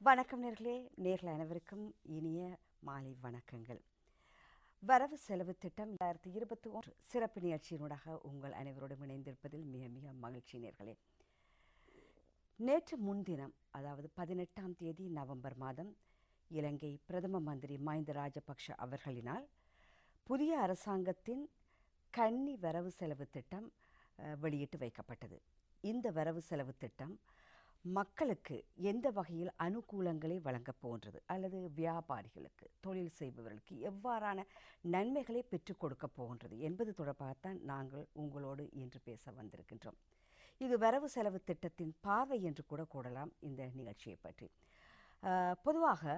வணக்கம் நேர்கள் அனைவருக்கும் இனிய மாலை வணக்கங்கள். வரவு செலவு திட்டம் 2021 சிறப்பு நிகழ்ச்சியினூடாக உங்கள் அனைவரோடும் இணைந்திருப்பதில் மிக மிக மகிழ்ச்சி நேர்களே. நேற்று முன்தினம், அதாவது 18ஆம் தேதி நவம்பர் மாதம், இலங்கை பிரதம மந்திரி மஹிந்த ராஜபக்ஷ அவர்களினால் புதிய அரசாங்கத்தின் கன்னி வரவு செலவு திட்டம் வெளியிட்டு வைக்கப்பட்டது. இந்த வரவு செலவு திட்டம் மக்களுக்கு எந்த வகையில் அனுகூலங்களை வழங்கப் போன்றது, அல்லது வியாபாரிகளுக்கு, தொழில் செய்பவர்களுக்கு எவ்வாறான நன்மைகளை பெற்றுக் கொடுக்க போகின்றது என்பது தொடர்பாகத்தான் நாங்கள் உங்களோடு இன்று பேச வந்திருக்கின்றோம். இது வரவு செலவு திட்டத்தின் பார்வை என்று கூட கூறலாம். இந்த நிகழ்ச்சியை பற்றி பொதுவாக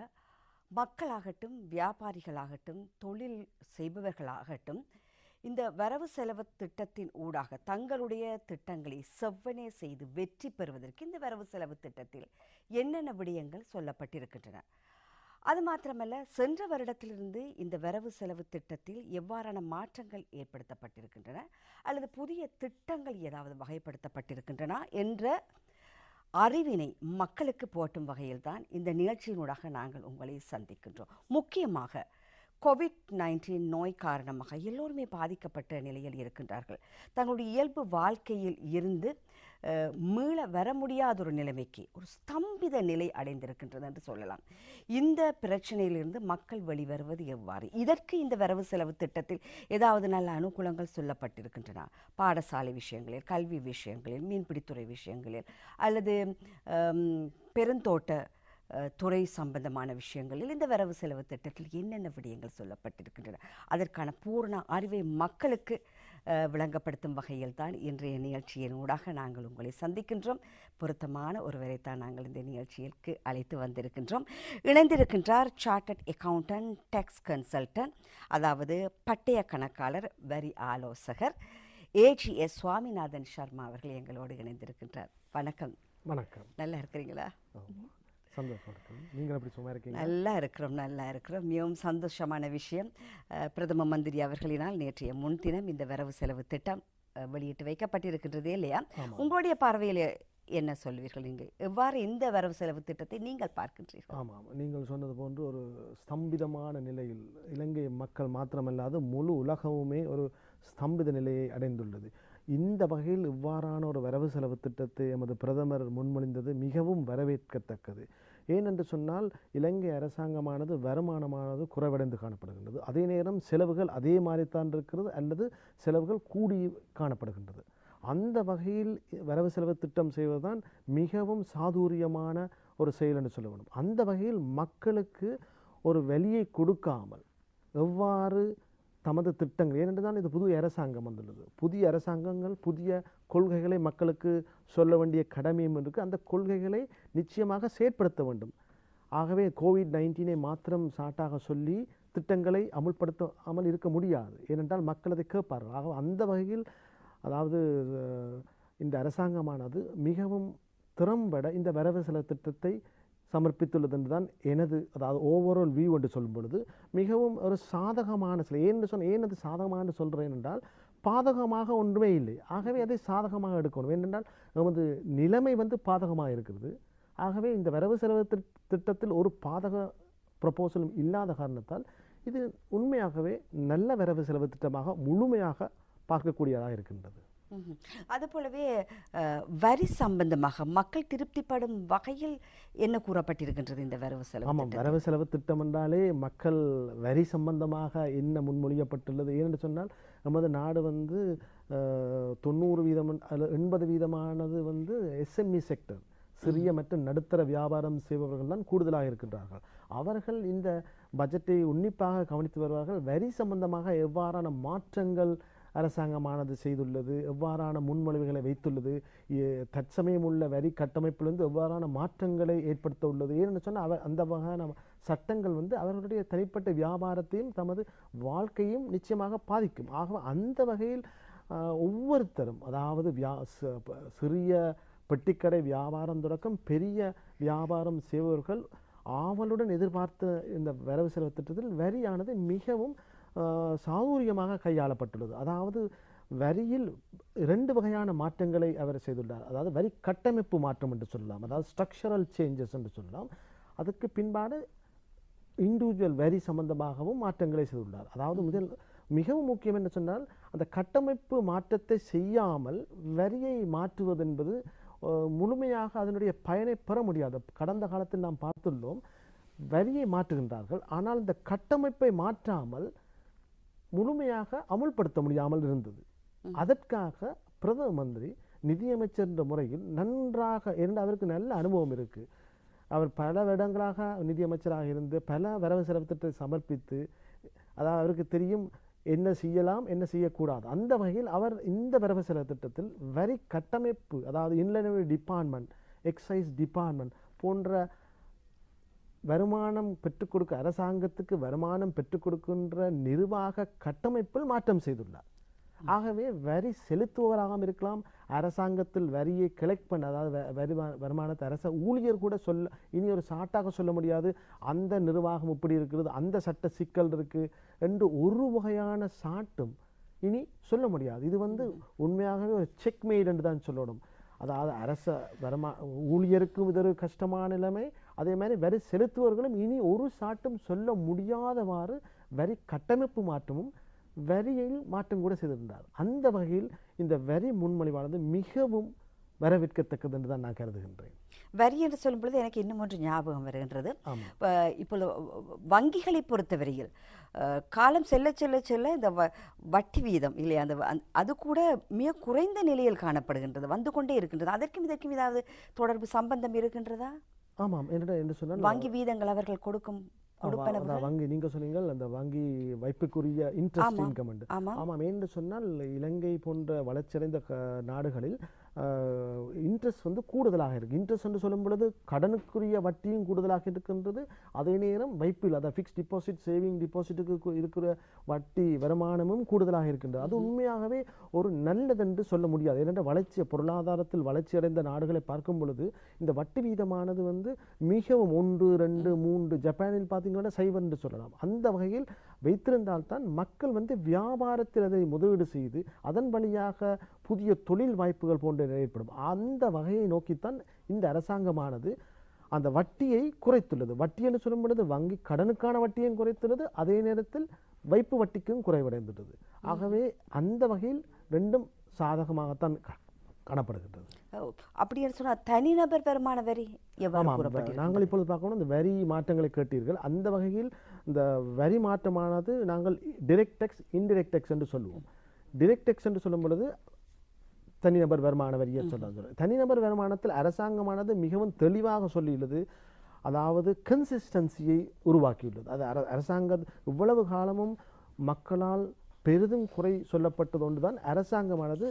மக்களாகட்டும், வியாபாரிகளாகட்டும், தொழில் செய்பவர்களாகட்டும், இந்த வரவு செலவு திட்டத்தின் ஊடாக தங்களுடைய திட்டங்களை செவ்வனே செய்து வெற்றி பெறுவதற்கு இந்த வரவு செலவு திட்டத்தில் என்னென்ன விடயங்கள் சொல்லப்பட்டிருக்கின்றன. அது மாத்திரமல்ல, சென்ற வருடத்திலிருந்து இந்த வரவு செலவு திட்டத்தில் எவ்வாறான மாற்றங்கள் ஏற்படுத்தப்பட்டிருக்கின்றன, அல்லது புதிய திட்டங்கள் ஏதாவது வகைப்படுத்தப்பட்டிருக்கின்றன என்ற அறிவினை மக்களுக்கு போட்டும் வகையில்தான் இந்த நிகழ்ச்சியினூடாக நாங்கள் உங்களை சந்திக்கின்றோம். முக்கியமாக கோவிட்-19 நோய் காரணமாக எல்லோருமே பாதிக்கப்பட்ட நிலையில் இருக்கின்றார்கள். தங்களுடைய இயல்பு வாழ்க்கையில் இருந்து மீள வர முடியாத ஒரு நிலைமைக்கு, ஒரு ஸ்தம்பித நிலை அடைந்திருக்கின்றது என்று சொல்லலாம். இந்த பிரச்சனையிலிருந்து மக்கள் வெளிவருவது எவ்வாறு? இதற்கு இந்த வரவு செலவு திட்டத்தில் ஏதாவது நல்ல அனுகூலங்கள் சொல்லப்பட்டிருக்கின்றன. பாடசாலை விஷயங்களில், கல்வி விஷயங்களில், மீன்பிடித்துறை விஷயங்களில், அல்லது பெருந்தோட்ட துறை சம்பந்தமான விஷயங்களில் இந்த வரவு செலவு திட்டத்தில் என்னென்ன விடயங்கள் சொல்லப்பட்டிருக்கின்றன, அதற்கான பூர்ண அறிவை மக்களுக்கு விளங்கப்படுத்தும் வகையில் தான் இன்றைய நிகழ்ச்சியின் ஊடாக நாங்கள் உங்களை சந்திக்கின்றோம். பொருத்தமான ஒருவரைத்தான் நாங்கள் இந்த நிகழ்ச்சிக்கு அழைத்து வந்திருக்கின்றோம். இணைந்திருக்கின்றார் சார்ட்டர்ட் அக்கவுண்டன்ட், டேக்ஸ் கன்சல்டன்ட், அதாவது பட்டய கணக்காளர், வரி ஆலோசகர் ஏஜிஎஸ் சுவாமிநாதன் சர்மா அவர்கள் எங்களோடு இணைந்திருக்கின்றார். வணக்கம். வணக்கம். நல்லா இருக்கிறீங்களா? நீங்கள் எப்படி சும்மா இருக்கீங்க? நல்லா இருக்கிறோம். மிகவும் சந்தோஷமான விஷயம். பிரதம மந்திரி அவர்களினால் நேற்றைய முன்தினம் இந்த வரவு செலவு திட்டம் வெளியிட்டு வைக்கப்பட்டிருக்கின்றதே இல்லையா? உங்களுடைய பார்வையில் என்ன சொல்வீர்கள்? நீங்கள் எவ்வாறு இந்த வரவு செலவு திட்டத்தை நீங்கள் பார்க்கின்றீர்கள்? ஆமாம், நீங்கள் சொன்னது போன்று ஒரு ஸ்தம்பிதமான நிலையில் இலங்கை மக்கள் மாத்திரமல்லாது முழு உலகமுமே ஒரு ஸ்தம்பித நிலையை அடைந்துள்ளது. இந்த வகையில் இவ்வாறான ஒரு வரவு செலவு திட்டத்தை எமது பிரதமர் முன்மொழிந்தது மிகவும் வரவேற்கத்தக்கது. ஏனென்று சொன்னால், இலங்கை அரசாங்கமானது வருமானமானது குறைவடைந்து காணப்படுகின்றது. அதே நேரம் செலவுகள் அதே மாதிரித்தான் இருக்கிறது, அல்லது செலவுகள் கூடி காணப்படுகின்றது. அந்த வகையில் வரவு செலவு திட்டம் செய்வதுதான் மிகவும் சாதுரியமான ஒரு செயல் என்று சொல்ல வேண்டும். அந்த வகையில் மக்களுக்கு ஒரு வழியை கொடுக்காமல் எவ்வாறு தமது திட்டங்கள், ஏனென்றுதான் இது புதிய அரசாங்கம் வந்துள்ளது. புதிய அரசாங்கங்கள் புதிய கொள்கைகளை மக்களுக்கு சொல்ல வேண்டிய கடமையும் இருக்குது. அந்த கொள்கைகளை நிச்சயமாக செயற்படுத்த வேண்டும். ஆகவே கோவிட்-19 மாத்திரம் சாட்டாக சொல்லி திட்டங்களை அமுல்படுத்தாமல் இருக்க முடியாது. ஏனென்றால் மக்கள் அதை கேட்பார்கள். ஆக அந்த வகையில், அதாவது இந்த அரசாங்கமானது மிகவும் திறம்பட இந்த வரவு செலவு திட்டத்தை சமர்ப்பித்துள்ளது என்றுதான் எனது, அதாவது ஓவரால் வியூ என்று சொல்லும் பொழுது மிகவும் ஒரு சாதகமான சில. ஏன் அது சாதகமாக சொல்கிறேன் என்றால், பாதகமாக ஒன்றுமே இல்லை. ஆகவே அதை சாதகமாக எடுக்கணும். ஏனென்றால் நமது நிலைமை பாதகமாக இருக்கிறது. ஆகவே இந்த வரவு செலவு திட்டத்தில் ஒரு பாதக ப்ரப்போசலும் இல்லாத காரணத்தால் இது உண்மையாகவே நல்ல வரவு செலவு திட்டமாக முழுமையாக பார்க்கக்கூடியதாக இருக்கின்றது. அதுபோலவே வரி சம்பந்தமாக மக்கள் திருப்திப்படும் வகையில் என்ன கூறப்பட்டிருக்கின்றது இந்த வரவு செலவு? ஆமாம், வரவு செலவு திட்டம் என்றாலே மக்கள் வரி சம்பந்தமாக என்ன முன்மொழியப்பட்டுள்ளது. ஏனென்று சொன்னால், நமது நாடு 90% அல்லது 80% எஸ்எம்இ செக்டர், சிறிய மற்றும் நடுத்தர வியாபாரம் செய்பவர்கள் தான் கூடுதலாக இருக்கின்றார்கள். அவர்கள் இந்த பட்ஜெட்டை உன்னிப்பாக கவனித்து வருவார்கள். வரி சம்பந்தமாக எவ்வாறான மாற்றங்கள் அரசாங்கமானது செய்துள்ளது, எவ்வாறான முன்மொழிவுகளை வைத்துள்ளது, தற்சமயம் உள்ள வரி கட்டமைப்பிலிருந்து எவ்வாறான மாற்றங்களை ஏற்படுத்த உள்ளது. ஏன்னு சொன்னால், அந்த வகையான சட்டங்கள் அவர்களுடைய தனிப்பட்ட வியாபாரத்தையும் தமது வாழ்க்கையும் நிச்சயமாக பாதிக்கும். ஆக அந்த வகையில் ஒவ்வொருத்தரும், அதாவது சிறிய பெட்டிக்கடை வியாபாரம் தொடக்கம் பெரிய வியாபாரம் செய்பவர்கள் ஆவலுடன் எதிர்பார்த்த இந்த வரவு செலவு திட்டத்தில் வரியானது மிகவும் சாதுரியமாக கையாளப்பட்டுள்ளது. அதாவது வரியில் 2 வகையான மாற்றங்களை அவர் செய்துள்ளார். அதாவது வரி கட்டமைப்பு மாற்றம் என்று சொல்லலாம், அதாவது ஸ்ட்ரக்சரல் சேஞ்சஸ் என்று சொல்லலாம். அதுக்கு பின்பாடு இண்டிவிஜுவல் வரி சம்பந்தமாகவும் மாற்றங்களை செய்துள்ளார். அதாவது மிகவும் முக்கியம் என்று சொன்னால் அந்த கட்டமைப்பு மாற்றத்தை செய்யாமல் வரியை மாற்றுவது என்பது முழுமையாக அதனுடைய பயனை பெற முடியாது. கடந்த காலத்தில் நாம் பார்த்துள்ளோம், வரியை மாற்றுகின்றார்கள், ஆனால் இந்த கட்டமைப்பை மாற்றாமல் முழுமையாக அமுல்படுத்த முடியாமல் இருந்தது. அதற்காக பிரதம மந்திரி நிதியமைச்சர் என்ற முறையில் நன்றாக அவருக்கு நல்ல அனுபவம் இருக்கு. அவர் பல வருடங்களாக நிதியமைச்சராக இருந்து பல வரவு செலவு திட்டத்தை சமர்ப்பித்து, அதாவது அவருக்கு தெரியும் என்ன செய்யலாம் என்ன செய்யக்கூடாது. அந்த வகையில் அவர் இந்த வரவு செலவு திட்டத்தில் வரி கட்டமைப்பு, அதாவது inland revenue department, exercise department போன்ற வருமானம் பெற்றுக் கொடுக்க அரசாங்கத்துக்கு வருமானம் பெற்றுக் கொடுக்கின்ற நிர்வாக கட்டமைப்பில் மாற்றம் செய்துள்ளார். ஆகவே வரி செலுத்துவராகவும் இருக்கலாம், அரசாங்கத்தில் வரியை கலெக்ட் பண்ண, அதாவது வருமானத்தை அரச ஊழியர் கூட இனி ஒரு சாட்டாக சொல்ல முடியாது, அந்த நிர்வாகம் இப்படி இருக்கிறது, அந்த சட்ட சிக்கல் இருக்கு என்று ஒரு வகையான சாட்டும் இனி சொல்ல முடியாது. இது உண்மையாகவே ஒரு செக்மேட் என்று தான் சொல்லணும். அதாவது அரச ஊழியருக்கும் இது ஒரு கஷ்டமான நிலைமை, அதே மாதிரி வரி செலுத்துவர்களும் இனி ஒரு சாட்டும் சொல்ல முடியாதவாறு வரி கட்டமைப்பு மாற்றமும் வரியில் மாற்றம் கூட செய்திருந்தார். அந்த வகையில் இந்த வரி முன்மொழிவானது மிகவும் வரவேற்கத்தக்கது என்று தான் நான் கருதுகின்றேன். வரி என்று சொல்லும் பொழுது எனக்கு இன்னும் ஒன்று ஞாபகம் வருகின்றது. இப்பொழுது வங்கிகளை பொறுத்தவரையில் காலம் செல்ல செல்ல செல்ல இந்த வட்டி வீதம் இல்லையா, அது கூட மிக குறைந்த நிலையில் காணப்படுகின்றது, வந்து கொண்டே இருக்கின்றது. அதற்கும் இதற்கும் ஏதாவது தொடர்பு சம்பந்தம் இருக்கின்றதா? ஆமாம், என்று சொன்னால் வங்கி வீதங்கள் அவர்கள் கொடுக்கும் வங்கி, நீங்க சொன்னீங்கள் அந்த வங்கி வைப்புக்குரிய இன்ட்ரெஸ்ட் இன்கம். ஆமாம், என்று சொன்னால் இலங்கை போன்ற வளர்ச்சியடைந்த நாடுகளில் இன்ட்ரெஸ்ட் கூடுதலாக இருக்கு. இன்ட்ரெஸ்ட் என்று சொல்லும் பொழுது கடனுக்குரிய வட்டியும் கூடுதலாக இருக்கின்றது, அதே நேரம் வைப்பில், அதாவது ஃபிக்ஸ்ட் டிபாசிட் சேவிங் டிபாசிட்டுக்கு இருக்கிற வட்டி வருமானமும் கூடுதலாக இருக்கின்றது. அது உண்மையாகவே ஒரு நல்லதென்று சொல்ல முடியாது. ஏனென்றால் பொருளாதாரத்தில் வளர்ச்சி அடைந்த நாடுகளை பார்க்கும் பொழுது இந்த வட்டி வீதமானது மிகவும் 1, 2, 3, ஜப்பானில் பார்த்தீங்கன்னா 0 என்று சொல்லலாம். அந்த வகையில் வைத்திருந்தால்தான் மக்கள் வியாபாரத்தில் அதை முதலீடு செய்து அதன் வழியாக புதிய தொழில் வாய்ப்புகள் போன்ற ஏற்படும். அந்த வகையை நோக்கித்தான் இந்த அரசாங்கமானது அந்த வட்டியை குறைத்துள்ளது. வட்டி என்று சொல்லும் பொழுது வங்கி கடனுக்கான வட்டியையும் குறைத்துள்ளது, அதே நேரத்தில் வைப்பு வட்டிக்கும் குறைவடைந்துள்ளது. ஆகவே அந்த வகையில் ரெண்டும் சாதகமாகத்தான் காணப்படுகின்றது. அப்படி என்று சொன்னால் தனிநபர் வருமான வரி நாங்கள் இப்பொழுது பார்க்கணும், இந்த வரி மாற்றங்களை கேட்டீர்கள். அந்த வகையில் இந்த வரி மாற்றமானது நாங்கள் டிரெக்ட் டேக்ஸ் இன்டிரெக்ட் டேக்ஸ் என்று சொல்லுவோம். டிரெக்ட் டேக்ஸ் என்று சொல்லும் பொழுது தனிநபர் வருமான வரியை சொல்ல, தனிநபர் வருமானத்தில் அரசாங்கமானது மிகவும் தெளிவாக சொல்லியுள்ளது, அதாவது கன்சிஸ்டன்சியை உருவாக்கியுள்ளது. அது அரசாங்கம் இவ்வளவு காலமும் மக்களால் பெரிதும் குறை சொல்லப்பட்டது ஒன்றுதான், அரசாங்கமானது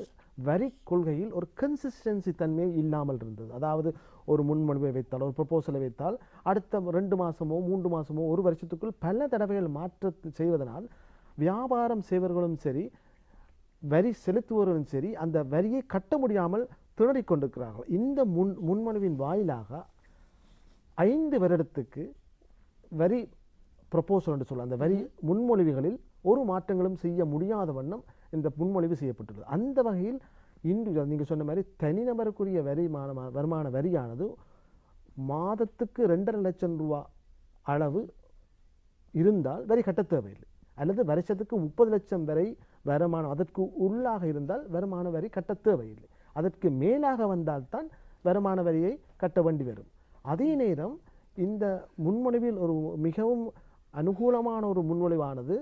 வரி கொள்கையில் ஒரு கன்சிஸ்டன்சி தன்மை இல்லாமல் இருந்தது. அதாவது ஒரு முன்மொழிவை வைத்தால், ஒரு ப்ரொபோசலை வைத்தால் அடுத்த 2 மாதமோ 3 மாதமோ ஒரு வருஷத்துக்குள் பல தடவைகள் மாற்ற செய்வதனால் வியாபாரம் செய்வர்களும் சரி வரி செலுத்துவர்களும் சரி அந்த வரியை கட்ட முடியாமல் திணறிக் கொண்டிருக்கிறார்கள். இந்த முன்மொழிவின் வாயிலாக 5 வருடத்துக்கு வரி ப்ரொபோசல் என்று சொல்ல, அந்த வரி முன்மொழிவுகளில் ஒரு மாற்றங்களும் செய்ய முடியாத வண்ணம் இந்த முன்மொழிவு செய்யப்பட்டுள்ளது. அந்த வகையில் இண்டிவிஜுவல் நீங்கள் சொன்ன மாதிரி தனிநபருக்குரிய வருமான வரியானது மாதத்துக்கு 2.5 லட்சம் ரூபாய் அளவு இருந்தால் வரி கட்ட தேவையில்லை, அல்லது வருஷத்துக்கு 30 லட்சம் வரை வருமானம் அதற்கு உள்ளாக இருந்தால் வருமான வரி கட்ட தேவையில்லை. அதற்கு மேலாக வந்தால்தான் வருமான வரியை கட்ட வேண்டி வரும். அதே நேரம் இந்த முன்மொழிவில் ஒரு மிகவும் அனுகூலமான ஒரு முன்மொழிவானது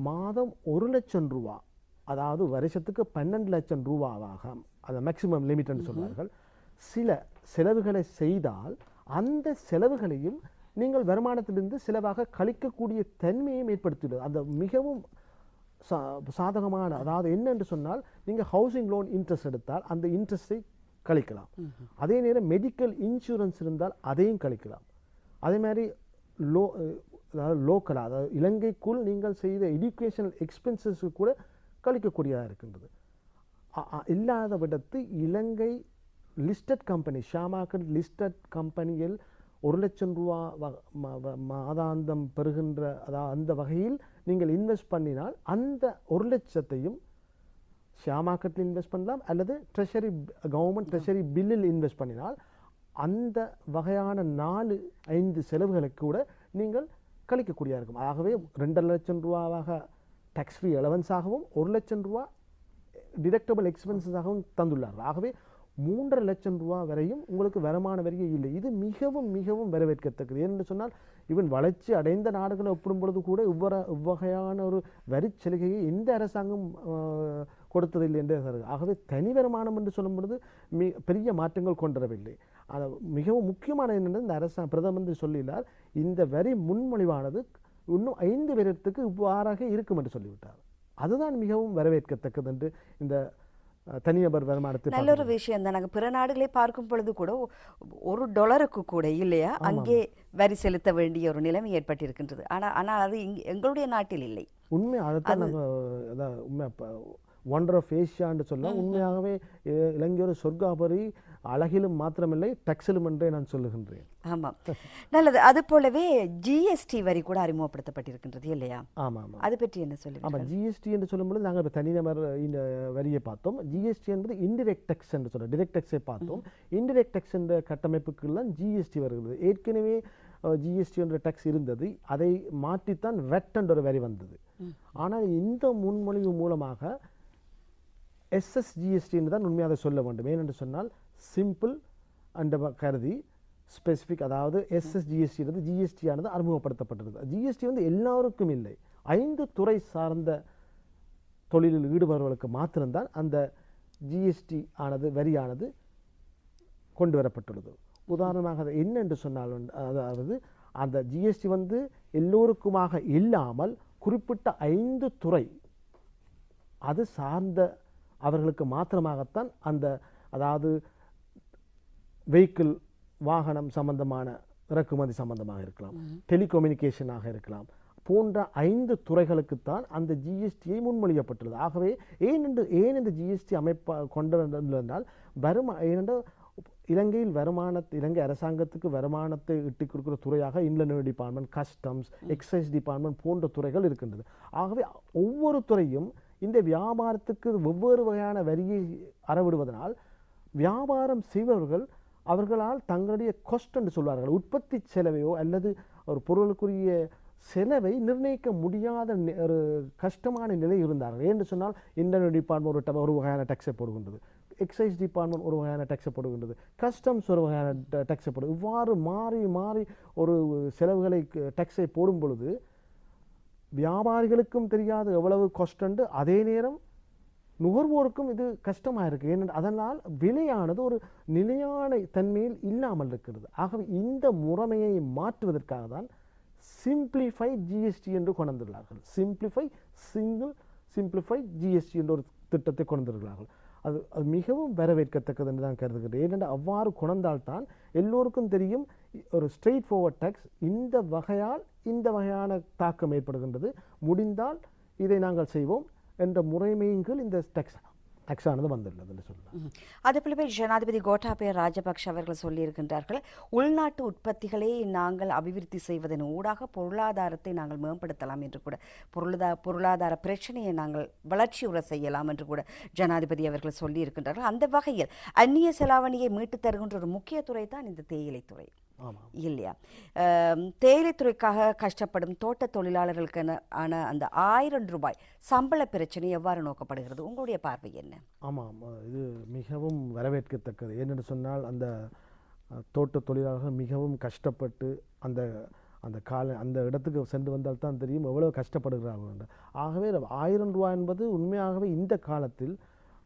மாதம் 1 லட்சம் ரூபா, அதாவது வருஷத்துக்கு 12 லட்சம் ரூபாவாக, அதை மேக்சிமம் லிமிட் என்று சொல்வார்கள், சில செலவுகளை செய்தால் அந்த செலவுகளையும் நீங்கள் வருமானத்திலிருந்து செலவாக கழிக்கக்கூடிய தன்மையை ஏற்படுத்தியுள்ளது. அந்த மிகவும் சாதகமான, அதாவது என்ன என்று சொன்னால் நீங்கள் ஹவுசிங் லோன் இன்ட்ரெஸ்ட் எடுத்தால் அந்த இன்ட்ரெஸ்டை கழிக்கலாம், அதே நேரம் மெடிக்கல் இன்சூரன்ஸ் இருந்தால் அதையும் கழிக்கலாம், அதே மாதிரி அதாவது லோக்கலாக, அதாவது இலங்கைக்குள் நீங்கள் செய்த எஜுகேஷனல் எக்ஸ்பென்சஸ் கூட கழிக்கக்கூடியதாக இருக்கின்றது. இல்லாத விடத்து Ilangai listed company, share market listed கம்பெனியில் 1 லட்சம் ரூபா மாதாந்தம் பெறுகின்ற, அதாவது அந்த வகையில் நீங்கள் இன்வெஸ்ட் பண்ணினால் அந்த 1 லட்சத்தையும் ஷேர் மார்க்கெட்டில் இன்வெஸ்ட் பண்ணலாம், அல்லது ட்ரெஷரி கவர்மெண்ட் ட்ரெஷரி பில்லில் இன்வெஸ்ட் பண்ணினால் அந்த வகையான 4-5 செலவுகளை கூட நீங்கள் கழிக்கக்கூடியதாக இருக்கும். ஆகவே 2.5 லட்சம் ரூபாவாக டேக்ஸ் ஃப்ரீ அலவன்ஸாகவும் 1 லட்சம் ரூபா டிடக்டபிள் எக்ஸ்பென்சஸாகவும் தந்துள்ளார்கள். ஆகவே 3.5 லட்சம் ரூபா வரையும் உங்களுக்கு வருமான வரியே இல்லை. இது மிகவும் மிகவும் வரவேற்கத்தக்கது. ஏனென்று சொன்னால் இவன் வளர்ச்சி அடைந்த நாடுகளை ஒப்பிடும் பொழுது கூட இவ்வகையான ஒரு வரி சலுகையை எந்த அரசாங்கம் கொடுத்ததில்லை என்றே. ஆகவே தனி வருமானம் என்று சொல்லும் பொழுது பெரிய மாற்றங்கள் கொண்டுவரவில்லை. மிகவும் முக்கியமான என்னென்ன இந்த பிரதம மந்திரி சொல்லினார், இந்த வரி முன்மொழிவானது இன்னும் 5 வருடத்துக்கு இவ்வாறாக இருக்கும் என்று சொல்லிவிட்டார். அதுதான் மிகவும் வரவேற்கத்தக்கது என்று இந்த தனிநபர் வருமானத்தை நல்ல ஒரு விஷயம் தான். நாங்கள் பிற நாடுகளை பார்க்கும் பொழுது கூட $1 கூட இல்லையா அங்கே வரி செலுத்த வேண்டிய ஒரு நிலைமை ஏற்பட்டிருக்கின்றது. ஆனால் அது எங்களுடைய நாட்டில் இல்லை. உண்மை அதைத்தான் நாங்கள் உண்மை ஒண்டர் ஆஃப் ஏஷியான்னு சொல்லலாம். உண்மையாகவே இலங்கை ஒரு சொர்க்காபரி, அழகிலும் மாத்திரமில்லை டெக்ஸிலும் என்றே நான் சொல்லுகின்றேன். ஆமாம், நல்லது. அது போலவே ஜிஎஸ்டி வரி கூட அறிமுகப்படுத்தப்பட்டிருக்கின்றது இல்லையா? ஆமாம் ஆமாம். அதை பற்றி என்ன சொல்லுங்கள்? ஆமாம், ஜிஎஸ்டி என்று சொல்லும்போது நாங்கள் இப்போ தனிநபர் இந்த வரியை பார்த்தோம். ஜிஎஸ்டி என்பது இன்டிரெக்ட் டெக்ஸ் என்று சொல்கிறோம். டிரெக்ட் டெக்ஸை பார்த்தோம். இன்டிரெக்ட் டெக்ஸ் என்ற கட்டமைப்புக்கெல்லாம் ஜிஎஸ்டி வருகிறது. ஏற்கனவே ஜிஎஸ்டி என்ற டேக்ஸ் இருந்தது, அதை மாற்றித்தான் வெட் என்ற ஒரு வரி வந்தது. ஆனால் இந்த முன்மொழிவு மூலமாக எஸ்எஸ்ஜிஎஸ்டி என்று தான் உண்மையாக சொல்ல வேண்டும். ஏனென்று சொன்னால் சிம்பிள் என்ற கருதி ஸ்பெசிஃபிக், அதாவது எஸ்எஸ்ஜிஎஸ்டி இருந்து ஜிஎஸ்டி ஆனது அறிமுகப்படுத்தப்பட்டது. ஜிஎஸ்டி வந்து எல்லாருக்கும் இல்லை, 5 துறை சார்ந்த தொழிலில் ஈடுபவர்களுக்கு மாத்திரம்தான் அந்த ஜிஎஸ்டி ஆனது வரியானது கொண்டு வரப்பட்டுள்ளது. உதாரணமாக அது என்ன என்று சொன்னால், அதாவது அந்த ஜிஎஸ்டி வந்து எல்லோருக்குமாக இல்லாமல் குறிப்பிட்ட 5 துறை அது சார்ந்த அவர்களுக்கு மாத்திரமாகத்தான் அந்த, அதாவது வெஹிக்கிள் வாகனம் சம்பந்தமான இறக்குமதி சம்பந்தமாக இருக்கலாம், டெலிகம்யூனிகேஷனாக இருக்கலாம் போன்ற 5 துறைகளுக்குத்தான் அந்த ஜிஎஸ்டியை முன்மொழியப்பட்டுள்ளது. ஆகவே ஏன் இந்த ஜிஎஸ்டி கொண்டு வந்தால் ஏனென்றால் இலங்கையில் இலங்கை அரசாங்கத்துக்கு வருமானத்தை இட்டு கொடுக்கிற துறையாக inland department, customs, exercise department போன்ற துறைகள் இருக்கின்றது. ஆகவே ஒவ்வொரு துறையும் இந்த வியாபாரத்துக்கு வெவ்வேறு வகையான வரியை அறவிடுவதனால் வியாபாரம் செய்பவர்கள் அவர்களால் தங்களுடைய காஸ்ட் என்று சொல்வார்கள், உற்பத்தி செலவையோ அல்லது ஒரு பொருளுக்குரிய செலவை நிர்ணயிக்க முடியாத ஒரு கஷ்டமான நிலை இருந்தார்கள். ஏன்னு சொன்னால் இன்டர்னல் டிபார்ட்மெண்ட் ஒரு வகையான டேக்ஸை போடுகின்றது, எக்ஸைஸ் டிபார்ட்மெண்ட் ஒரு வகையான டேக்ஸை போடுகின்றது, கஸ்டம்ஸ் ஒரு வகையான டேக்ஸை போடு, இவ்வாறு மாறி மாறி ஒரு செலவுகளை டேக்ஸை போடும் பொழுது வியாபாரிகளுக்கும் தெரியாது எவ்வளவு காஸ்ட், அதே நேரம் நுகர்வோருக்கும் இது கஷ்டமாக இருக்குது. ஏனென்றால் அதனால் விலையானது ஒரு நிலையான தன்மையில் இல்லாமல் இருக்கிறது. ஆகவே இந்த முறைமையை மாற்றுவதற்காக தான் சிம்பிளிஃபை ஜிஎஸ்டி என்று கொண்டு வந்துள்ளார்கள். சிம்பிளிஃபை ஜிஎஸ்டி என்ற ஒரு திட்டத்தை கொண்டு வந்துள்ளார்கள். அது மிகவும் வரவேற்கத்தக்கது என்று தான் கருதுகிறேன். ஏனென்றால் அவ்வாறு கொண்டால்தான் எல்லோருக்கும் தெரியும் ஒரு ஸ்ட்ரெயிட் ஃபார்வர்ட் டேக்ஸ் இந்த வகையான தாக்கம் ஏற்படுகின்றது, முடிந்தால் இதை நாங்கள் செய்வோம் என்ற முறைமையின் கீழ் இந்த டேக்ஸானது வந்துள்ளது என்று சொல்லலாம். அதே போலவே ஜனாதிபதி கோட்டாபய ராஜபக்ஷ அவர்கள் சொல்லியிருக்கின்றார்கள், உள்நாட்டு உற்பத்திகளை நாங்கள் அபிவிருத்தி செய்வதன் ஊடாக பொருளாதாரத்தை நாங்கள் மேம்படுத்தலாம் என்று கூட, பொருளாதார பிரச்சனையை நாங்கள் வளர்ச்சியுற செய்யலாம் என்று கூட ஜனாதிபதி அவர்கள் சொல்லியிருக்கின்றார்கள். அந்த வகையில் அந்நிய செலாவணியை மீட்டு தருகின்ற ஒரு முக்கிய துறை தான் இந்த தேயிலைத்துறை இல்லையா? தேயிலைத்துறைக்காக கஷ்டப்படும் தோட்ட தொழிலாளர்களுக்கான அந்த 1000 ரூபாய் சம்பள பிரச்சனை எவ்வாறு நோக்கப்படுகிறது? உங்களுடைய பார்வை என்ன? ஆமாம், இது மிகவும் வரவேற்கத்தக்கது. ஏனென்று சொன்னால் அந்த தோட்ட தொழிலாளர்கள் மிகவும் கஷ்டப்பட்டு அந்த இடத்துக்கு சென்று வந்தால் தான் தெரியும் எவ்வளவு கஷ்டப்படுகிறார்கள் என்று. ஆகவே 1000 ரூபாய் என்பது உண்மையாகவே இந்த காலத்தில்